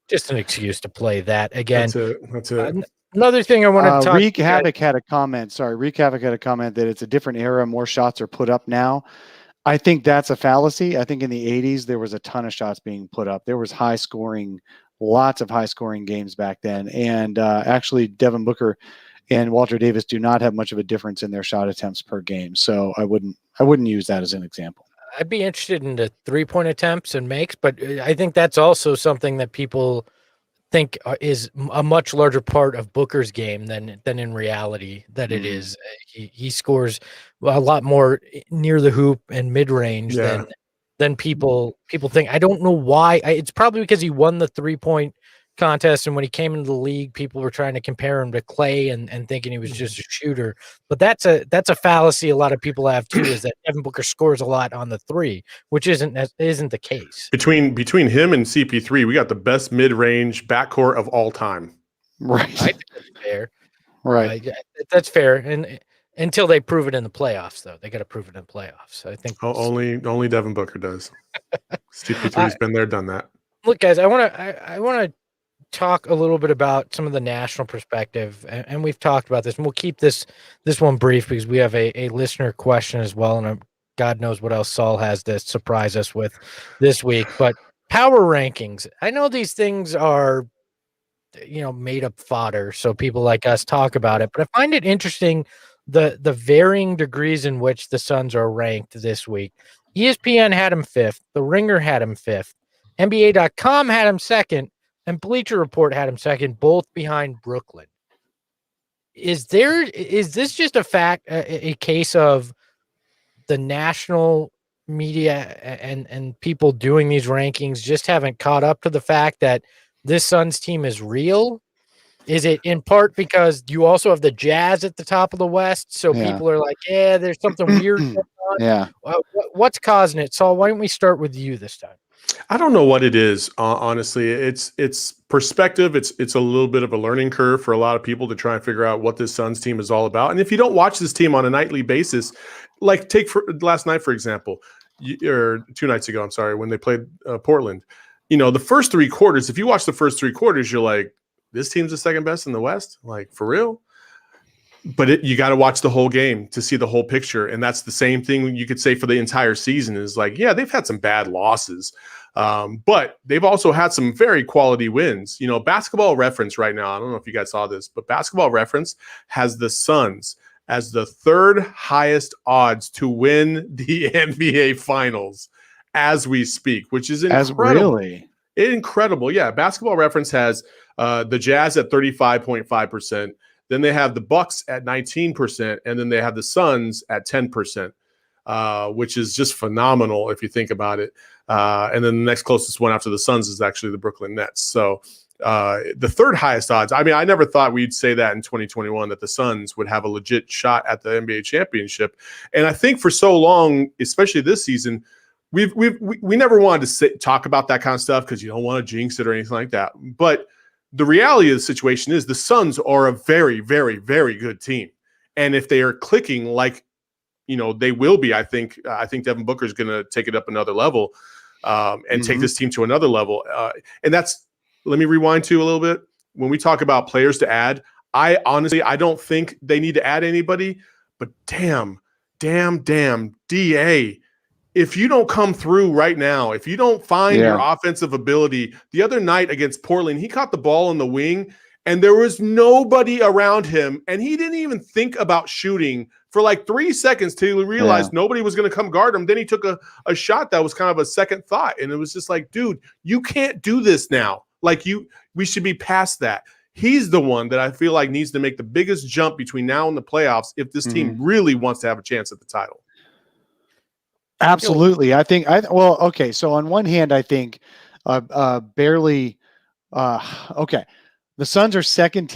Just an excuse to play that again. That's it. Another thing I want to talk. Reek Havoc had a comment. Sorry, Reek Havoc had a comment that it's a different era. More shots are put up now. I think that's a fallacy. I think in the 80s there was a ton of shots being put up. There was lots of high scoring games back then. And actually, Devin Booker and Walter Davis do not have much of a difference in their shot attempts per game. So I wouldn't use that as an example. I'd be interested in the 3-point attempts and makes, but I think that's also something that people think is a much larger part of Booker's game than in reality that it is. He scores a lot more near the hoop and mid range than people think. I don't know why. It's probably because he won the 3-point contest, and when he came into the league, people were trying to compare him to Clay and thinking he was just a shooter. But that's a fallacy a lot of people have too, is that Devin Booker scores a lot on the 3, which isn't the case. Between him and CP3, we got the best mid-range backcourt of all time. Right. I think that's fair. Right. That's fair. And until they prove it in the playoffs, though, they got to prove it in the playoffs. I think only Devin Booker does. CP3's been there, done that. Look, guys, I want to talk a little bit about some of the national perspective, and we've talked about this, and we'll keep this one brief because we have a listener question as well, and God knows what else Saul has to surprise us with this week. But power rankings, I know these things are made up fodder, so people like us talk about it, but I find it interesting the varying degrees in which the Suns are ranked this week. ESPN had him 5th, The Ringer had him 5th, NBA.com had him 2nd, and Bleacher Report had him 2nd, both behind Brooklyn. Is this just a case of the national media and people doing these rankings just haven't caught up to the fact that this Suns team is real? Is it in part because you also have the Jazz at the top of the West, so people are like, yeah, there's something weird going on? Yeah. What's causing it? Saul, why don't we start with you this time? I don't know what it is. Honestly, it's perspective. It's a little bit of a learning curve for a lot of people to try and figure out what this Suns team is all about. And if you don't watch this team on a nightly basis, like take for last night, for example, or 2 nights ago, I'm sorry, when they played Portland, the first 3 quarters, if you watch the first 3 quarters, you're like, this team's the second best in the West? Like, for real? But you got to watch the whole game to see the whole picture. And that's the same thing you could say for the entire season is like, yeah, they've had some bad losses, but they've also had some very quality wins. Basketball Reference right now, I don't know if you guys saw this, but Basketball Reference has the Suns as the 3rd highest odds to win the NBA Finals as we speak, which is As incredible. really? Incredible. Yeah. Basketball Reference has the Jazz at 35.5%. Then they have the Bucks at 19%, and then they have the Suns at 10%, which is just phenomenal if you think about it. And then the next closest one after the Suns is actually the Brooklyn Nets. So the third highest odds. I mean, I never thought we'd say that in 2021 that the Suns would have a legit shot at the NBA championship. And I think for so long, especially this season, we never wanted to talk about that kind of stuff because you don't want to jinx it or anything like that. But the reality of the situation is the Suns are a very, very, very good team. And if they are clicking like, they will be, I think Devin Booker is going to take it up another level and take this team to another level. And that's, let me rewind to a little bit. When we talk about players to add, I don't think they need to add anybody, but damn, DA. If you don't come through right now, if you don't find your offensive ability, the other night against Portland, he caught the ball in the wing and there was nobody around him. And he didn't even think about shooting for like 3 seconds till he realized nobody was going to come guard him. Then he took a shot that was kind of a second thought. And it was just like, dude, you can't do this now. Like we should be past that. He's the one that I feel like needs to make the biggest jump between now and the playoffs if this team really wants to have a chance at the title. Absolutely. Okay. So on one hand, I think barely okay. The Suns are second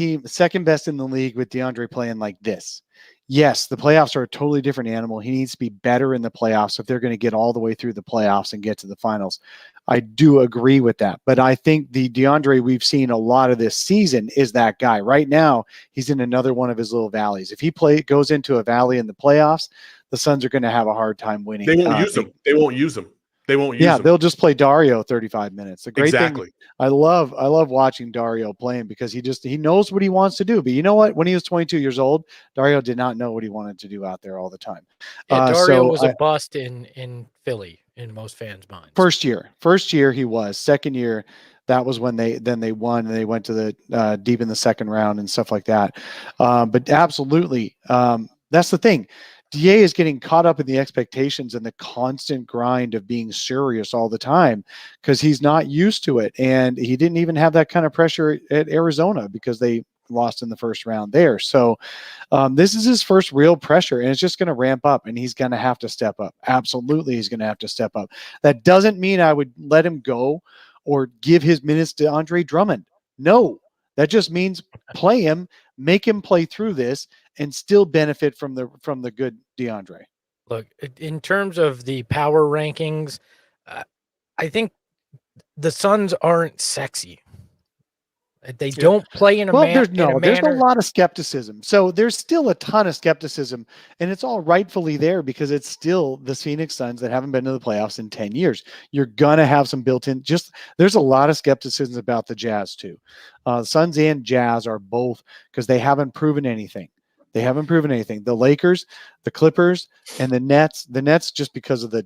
best in the league with DeAndre playing like this. Yes, the playoffs are a totally different animal. He needs to be better in the playoffs if they're going to get all the way through the playoffs and get to the finals. I do agree with that. But I think the DeAndre we've seen a lot of this season is that guy. Right now, he's in another one of his little valleys. If he goes into a valley in the playoffs, the Suns are going to have a hard time winning. They won't use him. They won't use him. Yeah, they'll just play Dario 35 minutes. The great thing, I love watching Dario playing because he knows what he wants to do. But you know what? When he was 22 years old, Dario did not know what he wanted to do out there all the time. Yeah, Dario was a bust in Philly in most fans' minds. First year he was. Second year, that was when they won and they went to the deep in the second round and stuff like that. But absolutely, that's the thing. DA is getting caught up in the expectations and the constant grind of being serious all the time because he's not used to it. And he didn't even have that kind of pressure at Arizona because they lost in the first round there. So this is his first real pressure and it's just going to ramp up and he's going to have to step up. Absolutely. He's going to have to step up. That doesn't mean I would let him go or give his minutes to Andre Drummond. No, that just means play him, make him play through this and still benefit from the good DeAndre. Look, in terms of the power rankings, I think the Suns aren't sexy. They don't play in a manner. There's a lot of skepticism. So there's still a ton of skepticism, and it's all rightfully there because it's still the Phoenix Suns that haven't been to the playoffs in 10 years. You're going to have some built-in. There's a lot of skepticism about the Jazz too. Suns and Jazz are both because they haven't proven anything. The Lakers, the Clippers, and the Nets, just because of the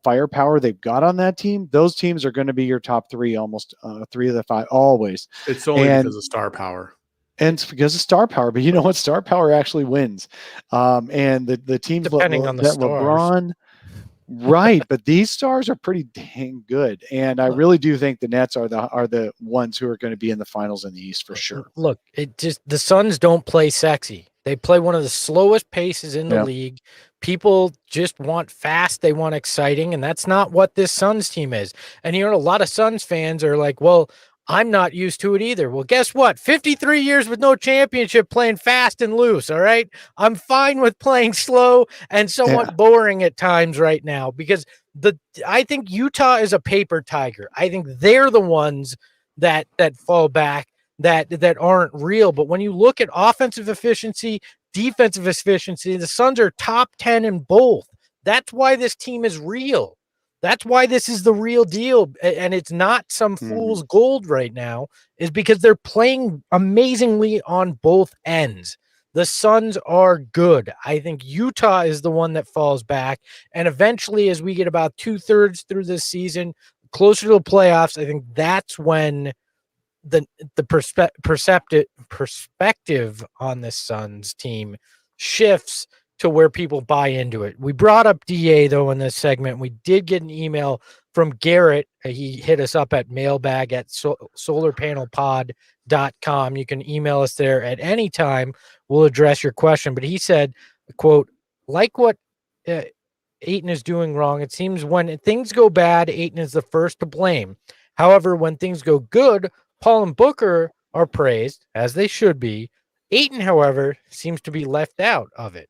firepower they've got on that team, those teams are going to be your top three, almost 3 of the 5, always. It's only because of star power. And it's because of star power. But you know what? Star power actually wins. And the teams depending on the stars. LeBron, right? But these stars are pretty dang good, and I really do think the Nets are the ones who are going to be in the finals in the East for sure. Look, the Suns don't play sexy. They play one of the slowest paces in the league. People just want fast. They want exciting. And that's not what this Suns team is. And a lot of Suns fans are like, well, I'm not used to it either. Well, guess what? 53 years with no championship playing fast and loose. All right. I'm fine with playing slow and somewhat boring at times right now because I think Utah is a paper tiger. I think they're the ones that fall back. That aren't real. But when you look at offensive efficiency, defensive efficiency, the Suns are top 10 in both. That's why this team is real. That's why this is the real deal. And it's not some fool's gold right now, is because they're playing amazingly on both ends. The Suns are good. I think Utah is the one that falls back. And eventually, as we get about 2/3 through this season, closer to the playoffs, I think that's when the perspective on this Suns team shifts to where people buy into it. We brought up DA though in this segment. We did get an email from Garrett. He hit us up at mailbag@solarpanelpod.com. You can email us there at any time. We'll address your question. But he said, quote, like what Ayton is doing wrong, it seems when things go bad, Ayton is the first to blame. However, when things go good, Paul and Booker are praised, as they should be. Ayton, however, seems to be left out of it.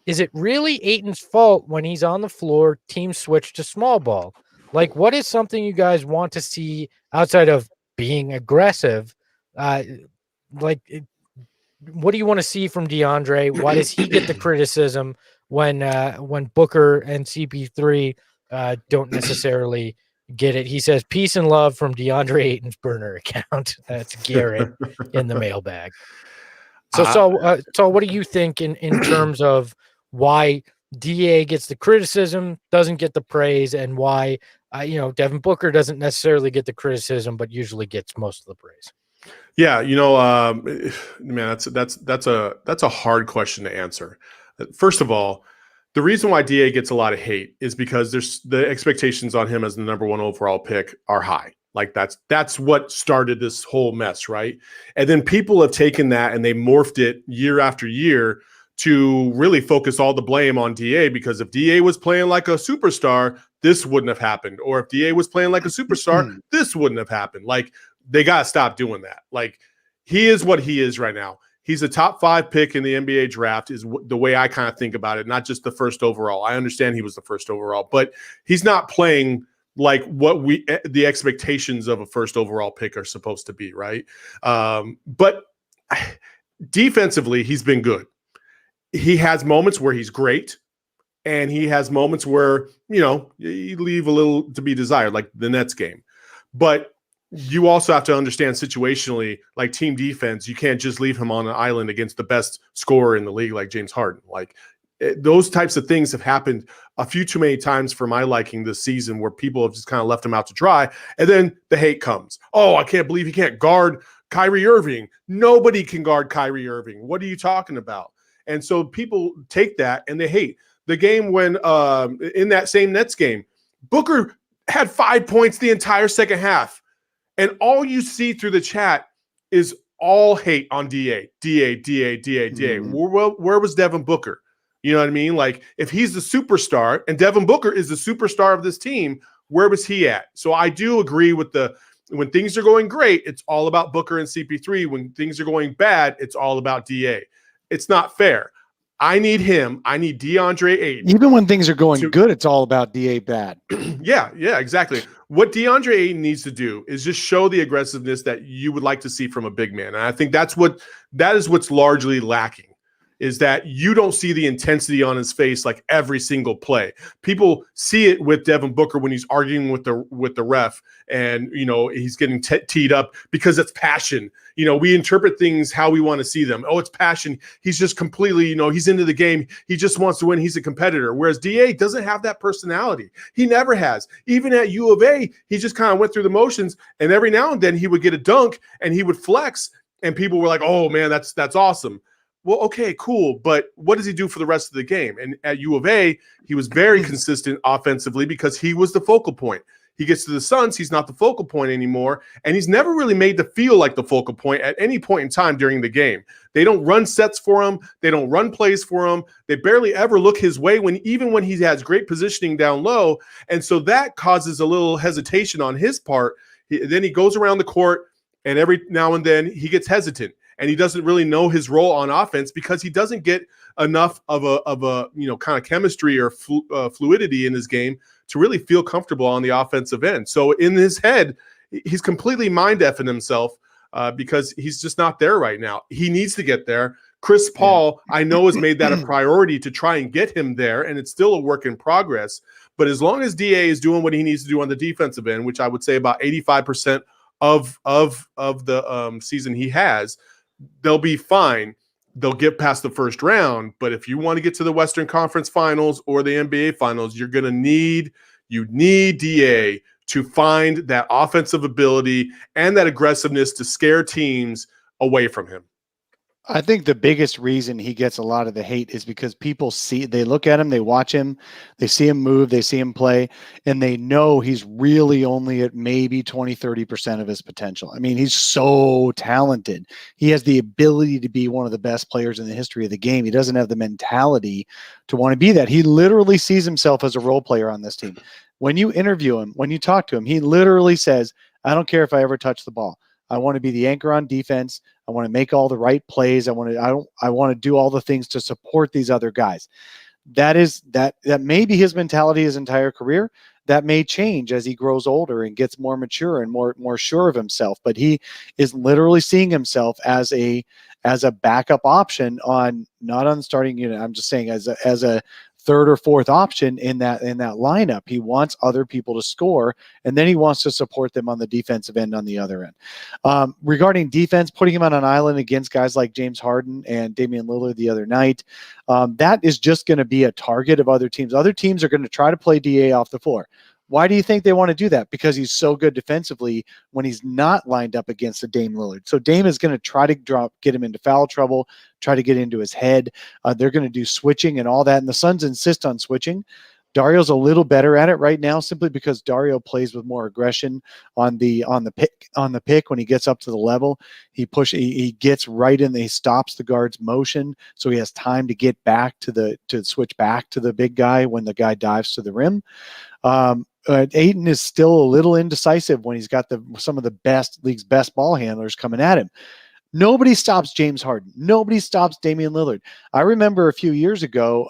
Is it really Ayton's fault when he's on the floor, teams switch to small ball? Like, what is something you guys want to see outside of being aggressive? What do you want to see from DeAndre? Why does he get the criticism when Booker and CP3 don't necessarily get it? He says, peace and love from DeAndre Ayton's burner account. That's Garrett in the mailbag. So, Saul, what do you think in terms of why DA gets the criticism, doesn't get the praise, and why Devin Booker doesn't necessarily get the criticism, but usually gets most of the praise? Yeah, man, that's a hard question to answer. First of all, the reason why DA gets a lot of hate is because the expectations on him as the number 1 overall pick are high. Like that's what started this whole mess, right? And then people have taken that and they morphed it year after year to really focus all the blame on DA, because if DA was playing like a superstar, this wouldn't have happened. Or if DA was playing like a superstar, this wouldn't have happened. Like, they got to stop doing that. Like, he is what he is right now. He's a top 5 pick in the NBA draft is the way I kind of think about it, not just the first overall. I understand he was the first overall, but he's not playing like what the expectations of a first overall pick are supposed to be, right? But defensively, he's been good. He has moments where he's great, and he has moments where, you leave a little to be desired, like the Nets game. But you also have to understand situationally, like team defense, you can't just leave him on an island against the best scorer in the league like James Harden. Like, those types of things have happened a few too many times for my liking this season, where people have just kind of left him out to dry. And then the hate comes. Oh, I can't believe he can't guard Kyrie Irving. Nobody can guard Kyrie Irving. What are you talking about? And so people take that and they hate. The game when in that same Nets game, Booker had 5 points the entire second half. And all you see through the chat is all hate on DA. Mm-hmm. Where was Devin Booker? You know what I mean? Like, if he's the superstar and Devin Booker is the superstar of this team, where was he at? So I do agree with when things are going great, it's all about Booker and CP3. When things are going bad, it's all about DA. It's not fair. I need him. I need DeAndre Ayton. Even when things are going good, it's all about DA bad. Yeah, exactly. What DeAndre Ayton needs to do is just show the aggressiveness that you would like to see from a big man. And I think that is what's largely lacking, is that you don't see the intensity on his face like every single play. People see it with Devin Booker when he's arguing with the ref, and he's getting teed up because it's passion. We interpret things how we want to see them. Oh, it's passion. He's just completely, he's into the game. He just wants to win. He's a competitor. Whereas DA doesn't have that personality. He never has. Even at U of A, he just kind of went through the motions, and every now and then he would get a dunk and he would flex, and people were like, "Oh man, that's awesome." Well, okay, cool, but what does he do for the rest of the game? And at U of A, he was very consistent offensively because he was the focal point. He gets to the Suns, he's not the focal point anymore, and he's never really made to feel like the focal point at any point in time during the game. They don't run sets for him. They don't run plays for him. They barely ever look his way even when he has great positioning down low, and so that causes a little hesitation on his part. Then he goes around the court, and every now and then he gets hesitant. And he doesn't really know his role on offense because he doesn't get enough of a kind of chemistry or fluidity in his game to really feel comfortable on the offensive end. So in his head, he's completely mind-effing himself because he's just not there right now. He needs to get there. Chris Paul, I know, has made that a priority to try and get him there, and it's still a work in progress. But as long as DA is doing what he needs to do on the defensive end, which I would say about 85% of the season he has, they'll be fine. They'll get past the first round. But if you want to get to the Western Conference Finals or the NBA Finals, you're going to need DA to find that offensive ability and that aggressiveness to scare teams away from him. I think the biggest reason he gets a lot of the hate is because people they look at him, they watch him, they see him move, they see him play, and they know he's really only at maybe 20, 30% of his potential. I mean, he's so talented. He has the ability to be one of the best players in the history of the game. He doesn't have the mentality to want to be that. He literally sees himself as a role player on this team. When you interview him, when you talk to him, he literally says, I don't care if I ever touch the ball. I want to be the anchor on defense. I want to make all the right plays. I want to do all the things to support these other guys. That may be his mentality his entire career. That may change as he grows older and gets more mature and more sure of himself. But he is literally seeing himself as a backup option not on the starting unit. I'm just saying as a third or fourth option in that lineup. He wants other people to score, and then he wants to support them on the defensive end on the other end. Regarding defense, putting him on an island against guys like James Harden and Damian Lillard the other night, that is just going to be a target of other teams. Other teams are going to try to play DA off the floor. Why do you think they want to do that? Because he's so good defensively when he's not lined up against a Dame Lillard. So Dame is going to try to get him into foul trouble, try to get into his head. They're going to do switching and all that. And the Suns insist on switching. Dario's a little better at it right now, simply because Dario plays with more aggression on the pick when he gets up to the level. He gets right in, he stops the guard's motion, so he has time to get back to switch back to the big guy when the guy dives to the rim. Ayton is still a little indecisive when he's got some of the league's best ball handlers coming at him. Nobody stops James Harden. Nobody stops Damian Lillard. I remember a few years ago,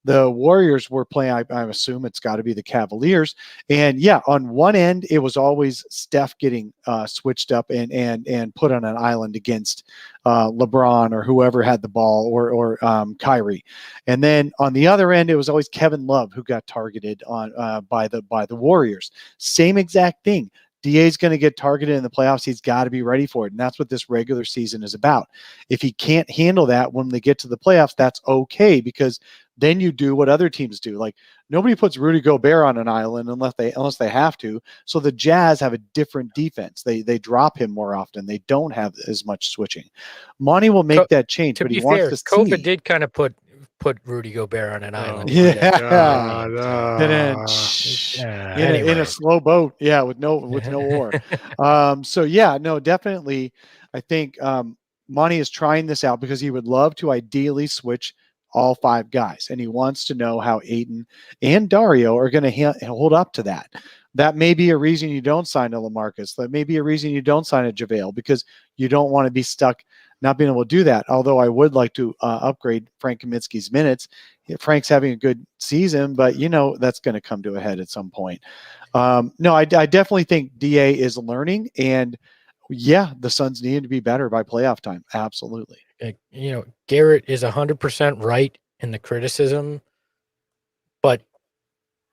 the Warriors were playing, I assume it's got to be the Cavaliers. And yeah, on one end, it was always Steph getting switched up and put on an island against LeBron or whoever had the ball, or Kyrie. And then on the other end, it was always Kevin Love who got targeted by the Warriors. Same exact thing. DA is going to get targeted in the playoffs. He's got to be ready for it. And that's what this regular season is about. If he can't handle that when they get to the playoffs, that's okay, because then you do what other teams do. Like, nobody puts Rudy Gobert on an island unless they have to. So the Jazz have a different defense. They drop him more often. They don't have as much switching. Monty will make that change, but he wants to see. Kobe did kind of put Rudy Gobert on an island. Yeah. In a slow boat. Yeah. With no oar. So yeah, no, definitely. I think Monty is trying this out because he would love to ideally switch all five guys. And he wants to know how Ayton and Dario are going to hold up to that. That may be a reason you don't sign a LaMarcus. That may be a reason you don't sign a JaVale, because you don't want to be stuck not being able to do that. Although I would like to upgrade Frank Kaminsky's minutes. Frank's having a good season, but that's going to come to a head at some point. No, I definitely think DA is learning, and yeah, the Suns need to be better by playoff time. Absolutely. Garrett is 100% right in the criticism, but,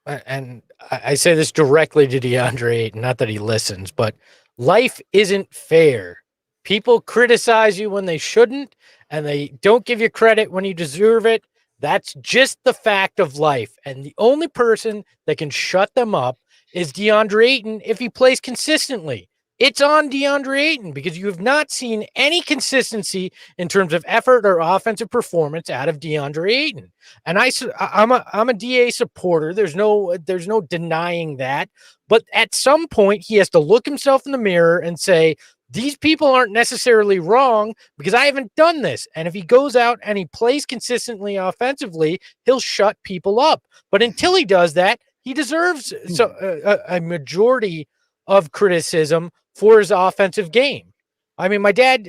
and I say this directly to DeAndre Ayton, not that he listens, but life isn't fair. People criticize you when they shouldn't, and they don't give you credit when you deserve it. That's just the fact of life. And the only person that can shut them up is DeAndre Ayton if he plays consistently. It's on DeAndre Ayton, because you have not seen any consistency in terms of effort or offensive performance out of DeAndre Ayton. And I'm a DA supporter. There's no denying that. But at some point, he has to look himself in the mirror and say, these people aren't necessarily wrong, because I haven't done this. And if he goes out and he plays consistently offensively, he'll shut people up. But until he does that, he deserves a majority of criticism for his offensive game. I mean, my dad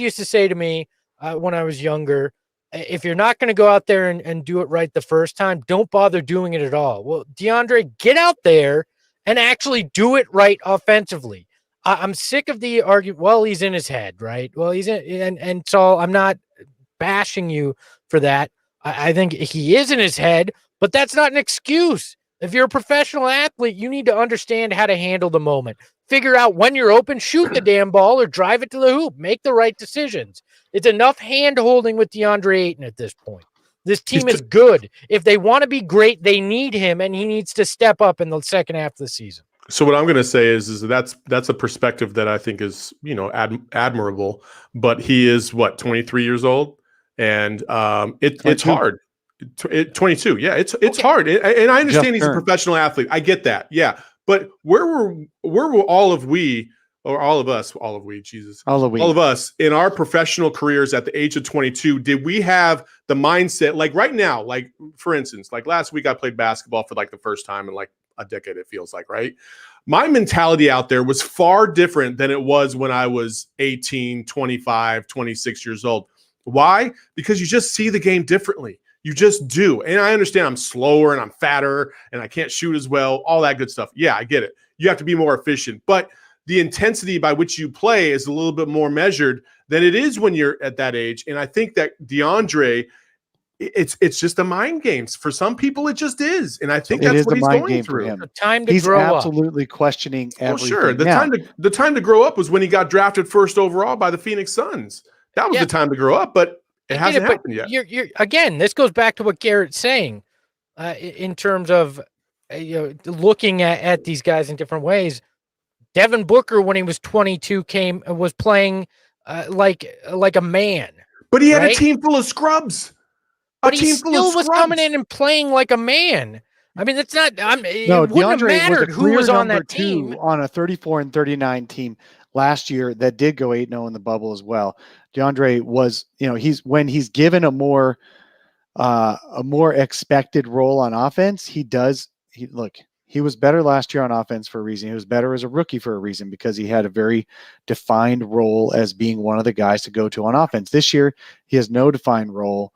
used to say to me when I was younger, if you're not going to go out there and do it right the first time, don't bother doing it at all. Well, DeAndre, get out there and actually do it right offensively. I'm sick of the argument. Well, he's in his head, right? Well, he's in, and so I'm not bashing you for that. I think he is in his head, but that's not an excuse. If you're a professional athlete, you need to understand how to handle the moment. Figure out when you're open, shoot the damn ball, or drive it to the hoop. Make the right decisions. It's enough hand-holding with DeAndre Ayton at this point. This team is good. If they want to be great, they need him, and he needs to step up in the second half of the season. So what I'm going to say is that's a perspective that I think is, admirable, but he is 23 years old, and it's hard. 22. Yeah, it's hard. And I understand he's a professional athlete. I get that. Yeah. But where were all of us in our professional careers at the age of 22? Did we have the mindset, like right now, like for instance, like last week I played basketball for like the first time in like a decade, it feels like, right? My mentality out there was far different than it was when I was 18, 25, 26 years old. Why? Because you just see the game differently. You just do. And I understand I'm slower and I'm fatter and I can't shoot as well, all that good stuff. Yeah, I get it. You have to be more efficient. But the intensity by which you play is a little bit more measured than it is when you're at that age. And I think that DeAndre, it's just the mind games. For some people, it just is. And I think that's what he's going through. For him. Time to he's grow up. Absolutely questioning everything. Sure. The time to grow up was when he got drafted first overall by the Phoenix Suns. That was the time to grow up, but it hasn't happened yet. You're again, this goes back to what Garrett's saying in terms of looking at these guys in different ways. Devin Booker, when he was 22, was playing like a man. But he had a team full of scrubs. But he still was coming in and playing like a man. I mean, it's not. It wouldn't have mattered who was on that team. On a 34-39 team last year that did go 8-0 in the bubble as well. DeAndre was, he's given a more expected role on offense. He was better last year on offense for a reason. He was better as a rookie for a reason, because he had a very defined role as being one of the guys to go to on offense. This year, he has no defined role.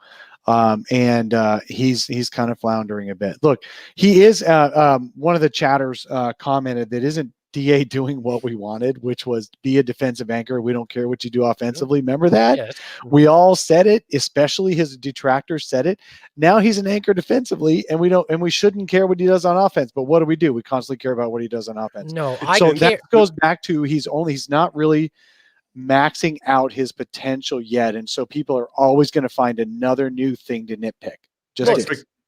And he's kind of floundering a bit. Look, he is one of the chatters commented that isn't DA doing what we wanted, which was be a defensive anchor. We don't care what you do offensively. Remember that? Yes. We all said it, especially his detractors said it. Now he's an anchor defensively, and we shouldn't care what he does on offense. But what do? We constantly care about what he does on offense. No, that goes back to he's not really maxing out his potential yet, and so people are always going to find another new thing to nitpick.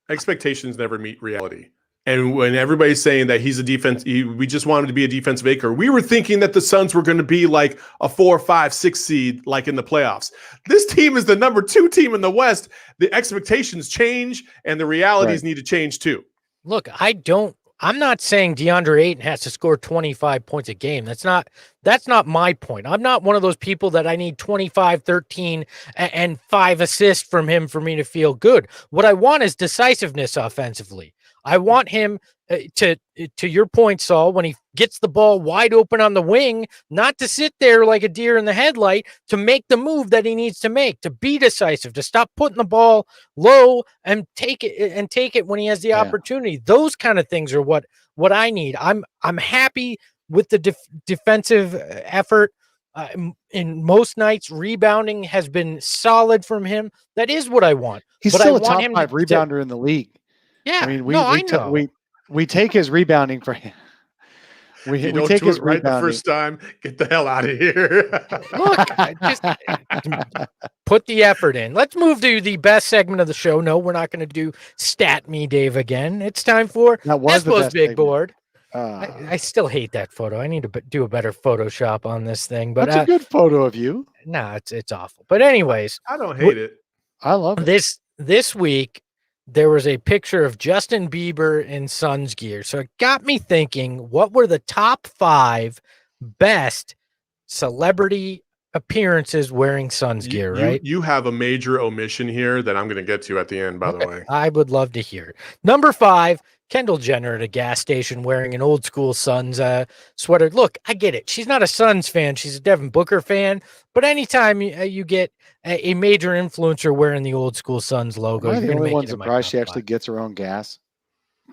Expectations never meet reality. And when everybody's saying that he's we just want him to be a defensive anchor, we were thinking that the Suns were going to be like a 4, 5, 6 seed, like in the playoffs. This team is the number 2 team in the West. The expectations change, and the realities need to change too. Look, I'm not saying DeAndre Ayton has to score 25 points a game. That's not my point. I'm not one of those people that I need 25, 13, and 5 assists from him for me to feel good. What I want is decisiveness offensively. I want him to your point, Saul, when he gets the ball wide open on the wing, not to sit there like a deer in the headlight, to make the move that he needs to make, to be decisive, to stop putting the ball low and take it when he has the opportunity. Those kind of things are what I need. I'm happy with the defensive effort. In most nights, rebounding has been solid from him. That is what I want. He's still a top 5 rebounder in the league. Yeah, I mean, we take his rebounding for him. We take his right the first time. Get the hell out of here. Look, just put the effort in. Let's move to the best segment of the show. No, we're not going to do Stat Me Dave again. It's time for ESPO's Big Board. I still hate that photo. I need to do a better Photoshop on this thing. But that's a good photo of you. No, it's awful. But anyways, I don't hate it. I love it. This week. There was a picture of Justin Bieber in Suns gear. So it got me thinking, what were the top 5 best celebrity appearances wearing Suns gear, right? You have a major omission here that I'm going to get to at the end, by the way. I would love to hear it. Number 5, Kendall Jenner at a gas station wearing an old school Suns sweater. Look, I get it. She's not a Suns fan. She's a Devin Booker fan. But anytime you get a major influencer wearing the old school Suns logo, I'm the only one surprised she actually gets her own gas.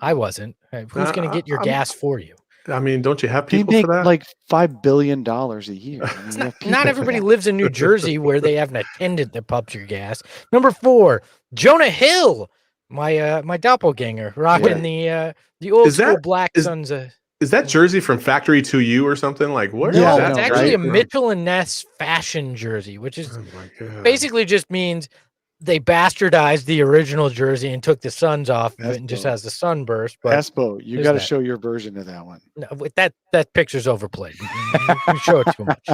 I wasn't. Who's going to get your gas for you? I mean, don't you have people for that? Like $5 billion a year. I mean, not everybody lives in New Jersey where they have an attendant that pumps your gas. Number 4, Jonah Hill, my doppelganger, rocking the old school black Suns. Is that jersey from Factory to You or something? Like what? No, it's actually a Mitchell and Ness fashion jersey, which is basically just means they bastardized the original jersey and took the Suns off of it and just Espo. has the sunburst. But Espo, you there's got to that. show your version of that one. No, with that picture's overplayed. You show it too much.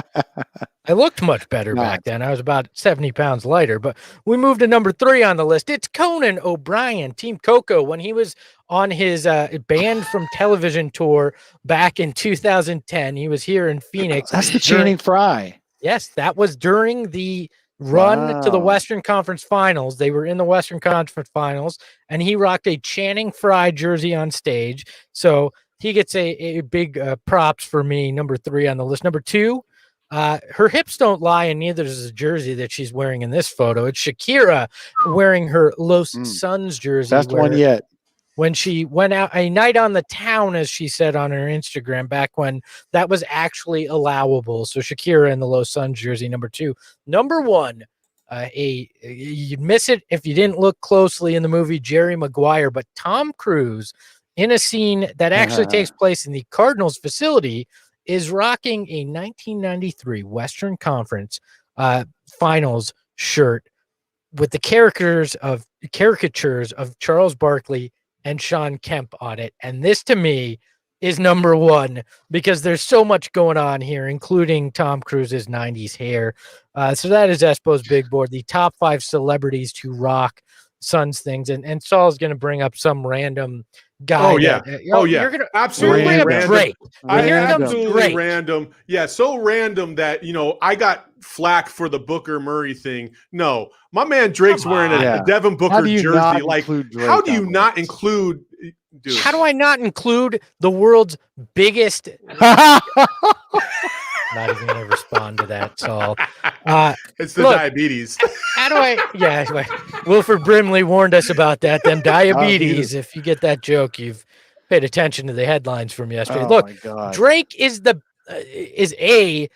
I looked much better back then. I was about 70 pounds lighter, but we moved to number 3 on the list. It's Conan O'Brien, Team Coco, when he was on his banned from television tour back in 2010. He was here in Phoenix. That's the Channing Frye. Yes, that was during the run to the Western Conference Finals. They were in the Western Conference Finals, and he rocked a Channing Frye jersey on stage. So he gets a big props for me, number 3 on the list. Number 2, her hips don't lie, and neither does the jersey that she's wearing in this photo. It's Shakira wearing her Los Suns jersey. Best one yet. When she went out a night on the town, as she said on her Instagram, back when that was actually allowable. So Shakira in the Los Suns jersey, number 2. Number 1, you'd miss it if you didn't look closely in the movie Jerry Maguire, but Tom Cruise in a scene that actually takes place in the Cardinals facility is rocking a 1993 Western Conference Finals shirt with the caricatures of Charles Barkley and Sean Kemp on it. And this to me is number 1 because there's so much going on here, including Tom Cruise's 90s hair. So that is Espo's big board, the top 5 celebrities to rock Suns things. And Saul's going to bring up some random guy. Oh yeah. You're gonna Absolutely random. Drake. Absolutely random. Yeah. So random that, I got flack for the Booker Murray thing. No, my man Drake's wearing a Devin Booker jersey. Like, how do you not include? Dude. How do I not include the world's biggest? Not even going to respond to that, Saul. It's the diabetes. How do I? Yeah, Wilford Brimley warned us about that. Them diabetes. If you get that joke, you've paid attention to the headlines from yesterday. Look, Drake is a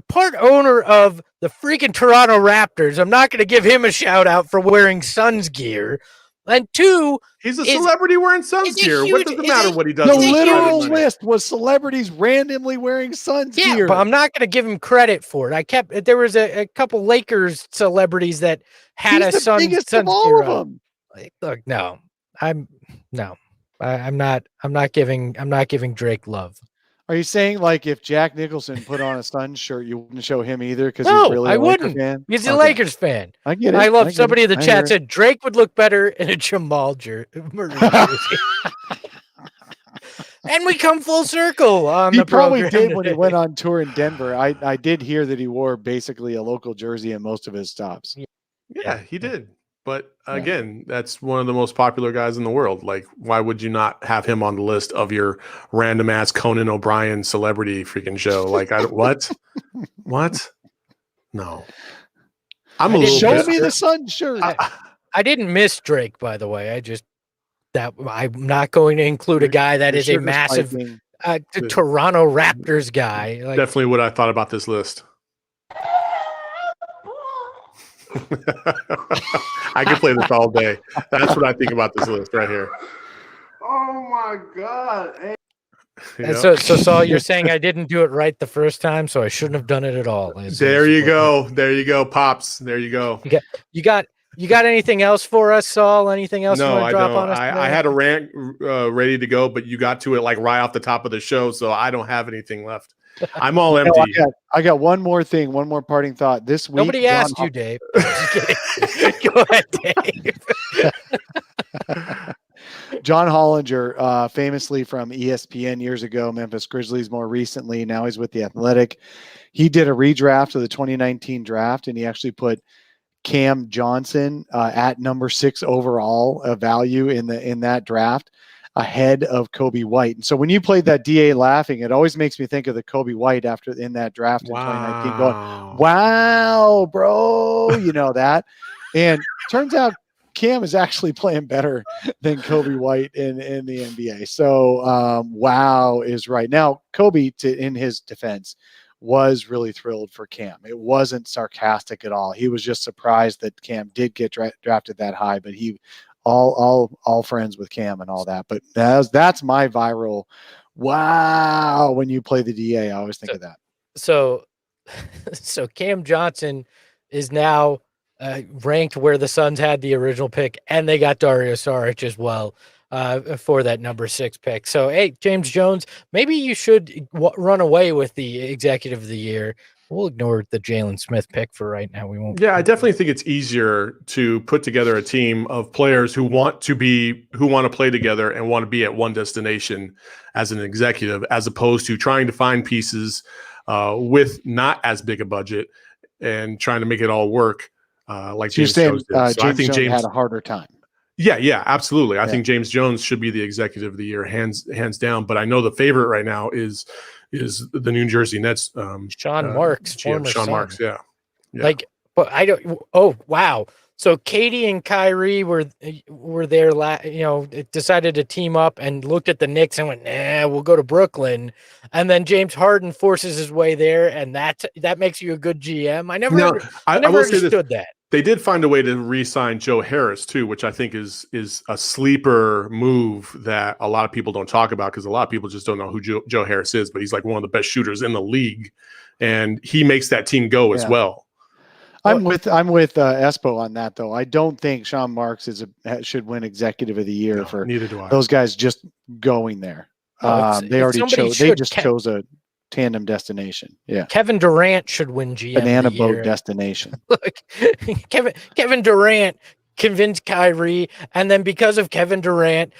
part owner of the freaking Toronto Raptors. I'm not going to give him a shout out for wearing Suns gear. And 2, he's a celebrity wearing Suns gear. What does it matter what he does? The literal list was celebrities randomly wearing Suns gear. But I'm not going to give him credit for it. There was a couple Lakers celebrities that had he's a Suns of all gear of them. Look, I'm not giving Drake love. Are you saying like if Jack Nicholson put on a Suns shirt, you wouldn't show him either? Because no, he's really I a Laker wouldn't. fan? He's a Lakers fan. I get it. I love somebody in the chat said Drake would look better in a Jamal jersey. And we come full circle on he probably did when he went on tour in Denver. I did hear that he wore basically a local jersey in most of his stops. Yeah, he did. But again, that's one of the most popular guys in the world. Like, why would you not have him on the list of your random ass Conan O'Brien celebrity freaking show? Like, what? No. I'm a little show me the Sun shirt. I didn't miss Drake, by the way. I'm not going to include a guy that is a massive Toronto Raptors guy. Like, definitely what I thought about this list. I could play this all day. That's what I think about this list right here. Oh my God. Hey. And so Saul, you're saying I didn't do it right the first time, so I shouldn't have done it at all. There you go, Pops. There you go. You got anything else for us, Saul? Anything else? No, you want to drop don't. On us I had a rant ready to go, but you got to it like right off the top of the show, so I don't have anything left. I'm all empty. No, I got one more thing, one more parting thought. This week, nobody asked you, Dave. Just kidding. Go ahead, Dave. John Hollinger, famously from ESPN years ago, Memphis Grizzlies more recently. Now he's with the Athletic. He did a redraft of the 2019 draft, and he actually put Cam Johnson at number 6 overall value in that draft, ahead of Kobe White. And so when you played that DA laughing, it always makes me think of the Kobe White in that draft in 2019 going, wow, bro, you know that. And turns out Cam is actually playing better than Kobe White in the NBA. So wow is right. Now, Kobe, in his defense, was really thrilled for Cam. It wasn't sarcastic at all. He was just surprised that Cam did get drafted that high, but he all friends with Cam and all that. But that's my viral wow when you play the DA. I always think of that. So Cam Johnson is now ranked where the Suns had the original pick, and they got Dario Saric as well for that number 6 pick. So, hey, James Jones, maybe you should run away with the executive of the year. We'll ignore the Jalen Smith pick for right now. We won't. Yeah, I definitely think it's easier to put together a team of players who want to play together and want to be at one destination as an executive, as opposed to trying to find pieces with not as big a budget and trying to make it all work. Like So James Jones did. So James I think Jones James had a harder time. Yeah, absolutely. I think James Jones should be the executive of the year, hands down. But I know the favorite right now is the New Jersey Nets. Sean Marks, GM Sean Marks. Yeah. Like, but I don't. Oh, wow. So Katie and Kyrie were there. Decided to team up and looked at the Knicks and went, "Nah, we'll go to Brooklyn." And then James Harden forces his way there, and that makes you a good GM. I never understood that. They did find a way to re-sign Joe Harris too, which I think is a sleeper move that a lot of people don't talk about because a lot of people just don't know who Joe Harris is. But he's like one of the best shooters in the league, and he makes that team go as well. I'm with ESPO on that though. I don't think Sean Marks should win Executive of the Year for neither do I. Those guys just going there. They already chose. They just chose a tandem destination. Yeah, Kevin Durant should win GM banana of the year. boat destination. Look, Kevin Durant convinced Kyrie, and then because of Kevin Durant,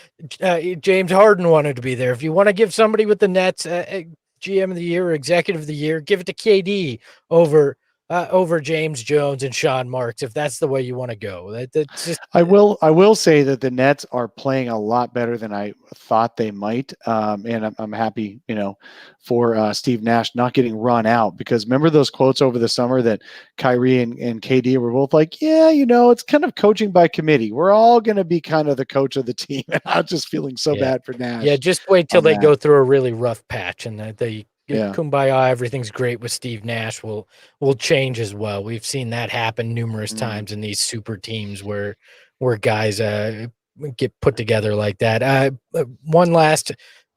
James Harden wanted to be there. If you want to give somebody with the Nets GM of the year or executive of the year, give it to KD over James Jones and Sean Marks, if that's the way you want to go. That's just. I will say that the Nets are playing a lot better than I thought they might, and I'm happy, for Steve Nash not getting run out, because remember those quotes over the summer that Kyrie and KD were both like, yeah, it's kind of coaching by committee. We're all going to be kind of the coach of the team. And I'm just feeling so bad for Nash. Yeah, just wait till they go through a really rough patch and they. Kumbaya, everything's great with Steve Nash will change as well. We've seen that happen numerous times in these super teams where guys get put together like that. One last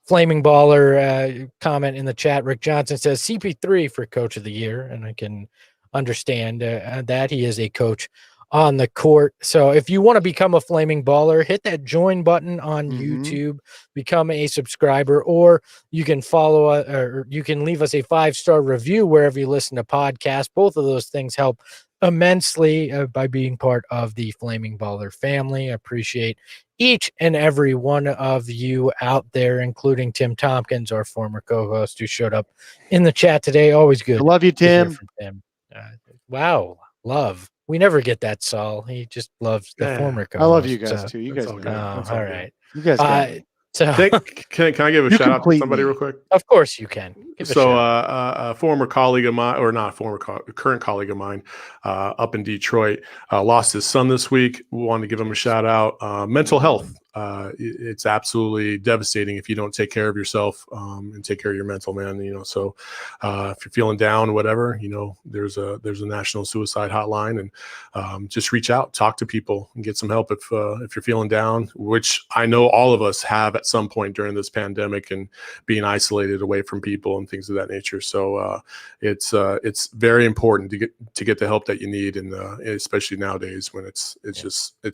Flaming Baller comment in the chat. Rick Johnson says CP3 for Coach of the Year, and I can understand that he is a coach on the court. So if you want to become a Flaming Baller, hit that join button on YouTube, become a subscriber, or you can follow or you can leave us a 5-star review wherever you listen to podcasts. Both of those things help immensely by being part of the Flaming Baller family. I appreciate each and every one of you out there, including Tim Tompkins, our former co-host, who showed up in the chat today. Always good. I love you, Tim. Wow. Love. We never get that, Saul. He just loves the former co-host. I love you guys too. You guys all are good. All right. You guys got it. So can I give a shout out to somebody real quick? Of course you can. A former colleague of mine, or not former, current colleague of mine, up in Detroit, lost his son this week. We wanted to give him a shout out. Mental health. It's absolutely devastating if you don't take care of yourself and take care of your mental, man. So if you're feeling down, whatever, there's a national suicide hotline, and just reach out, talk to people, and get some help if you're feeling down, which I know all of us have at some point during this pandemic and being isolated away from people and things of that nature. So it's very important to get the help that you need, and especially nowadays when it's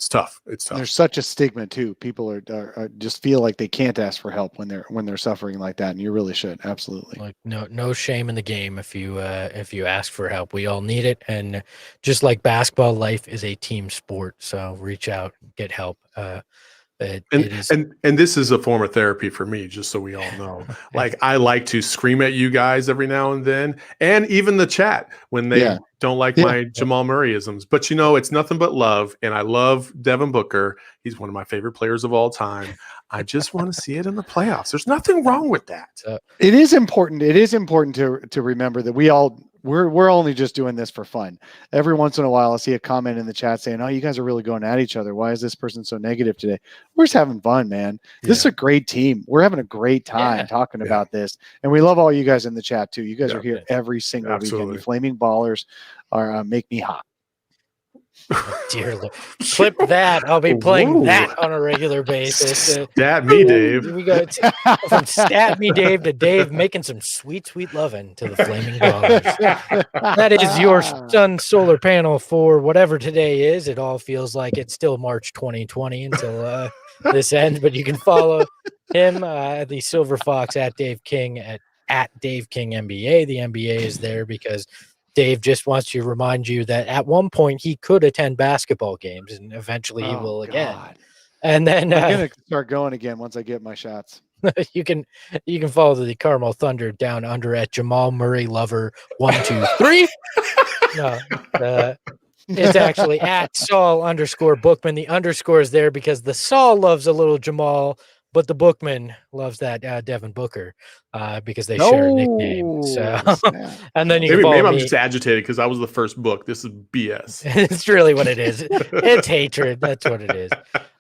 tough. It's tough. There's such a stigma too. People are just feel like they can't ask for help when they're suffering like that, and you really should. Absolutely. Like no shame in the game if you ask for help. We all need it, and just like basketball, life is a team sport. So reach out, get help. And this is a form of therapy for me, just so we all know. Like, I like to scream at you guys every now and then, and even the chat when they don't like my Jamal Murray-isms. But it's nothing but love, and I love Devin Booker. He's one of my favorite players of all time. I just want to see it in the playoffs. There's nothing wrong with that. It is important. It is important to remember that we're only just doing this for fun. Every once in a while, I'll see a comment in the chat saying, "Oh, you guys are really going at each other. Why is this person so negative today?" We're just having fun, man. This is a great team. We're having a great time talking about this, and we love all you guys in the chat too. You guys are here every single weekend. You Flaming Ballers are make me hot. Dear Lord. Clip that. I'll be playing that on a regular basis. Stat me, Dave. We go from Stat Me Dave to Dave making some sweet, sweet loving to the Flaming Ballers. That is your sun solar panel for whatever today is. It all feels like it's still March 2020 until this ends, but you can follow him, the Silver Fox, at Dave King, at Dave King NBA. The NBA is there because Dave just wants to remind you that at one point he could attend basketball games, and eventually he will again. And then I'm gonna start going again once I get my shots. you can follow the Carmel Thunder down under at Jamal Murray Lover 123. No, it's actually at Saul_Bookman. The underscore is there because the Saul loves a little Jamal, but the Bookman loves that Devin Booker because they share a nickname. So, and then you maybe can I'm just agitated because I was the first book. This is BS. It's really what it is. It's hatred. That's what it is.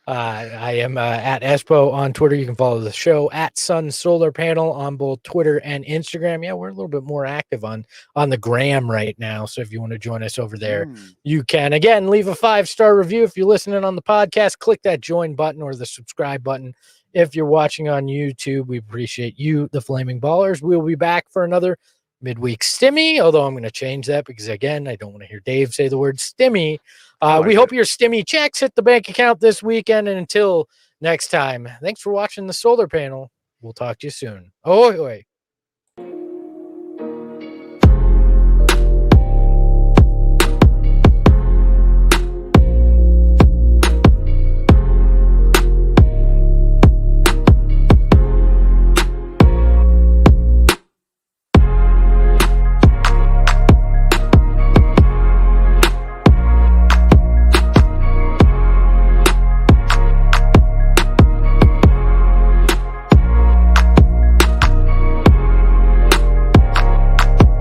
I am at ESPO on Twitter. You can follow the show at Sun Solar Panel on both Twitter and Instagram. Yeah, we're a little bit more active on the gram right now. So if you want to join us over there, you can. Again, leave a 5-star review. If you're listening on the podcast, click that join button or the subscribe button. If you're watching on YouTube, we appreciate you, the Flaming Ballers. We'll be back for another midweek stimmy, although I'm going to change that because, again, I don't want to hear Dave say the word stimmy. We hope your stimmy checks hit the bank account this weekend. And until next time, thanks for watching the solar panel. We'll talk to you soon. Oh, wait.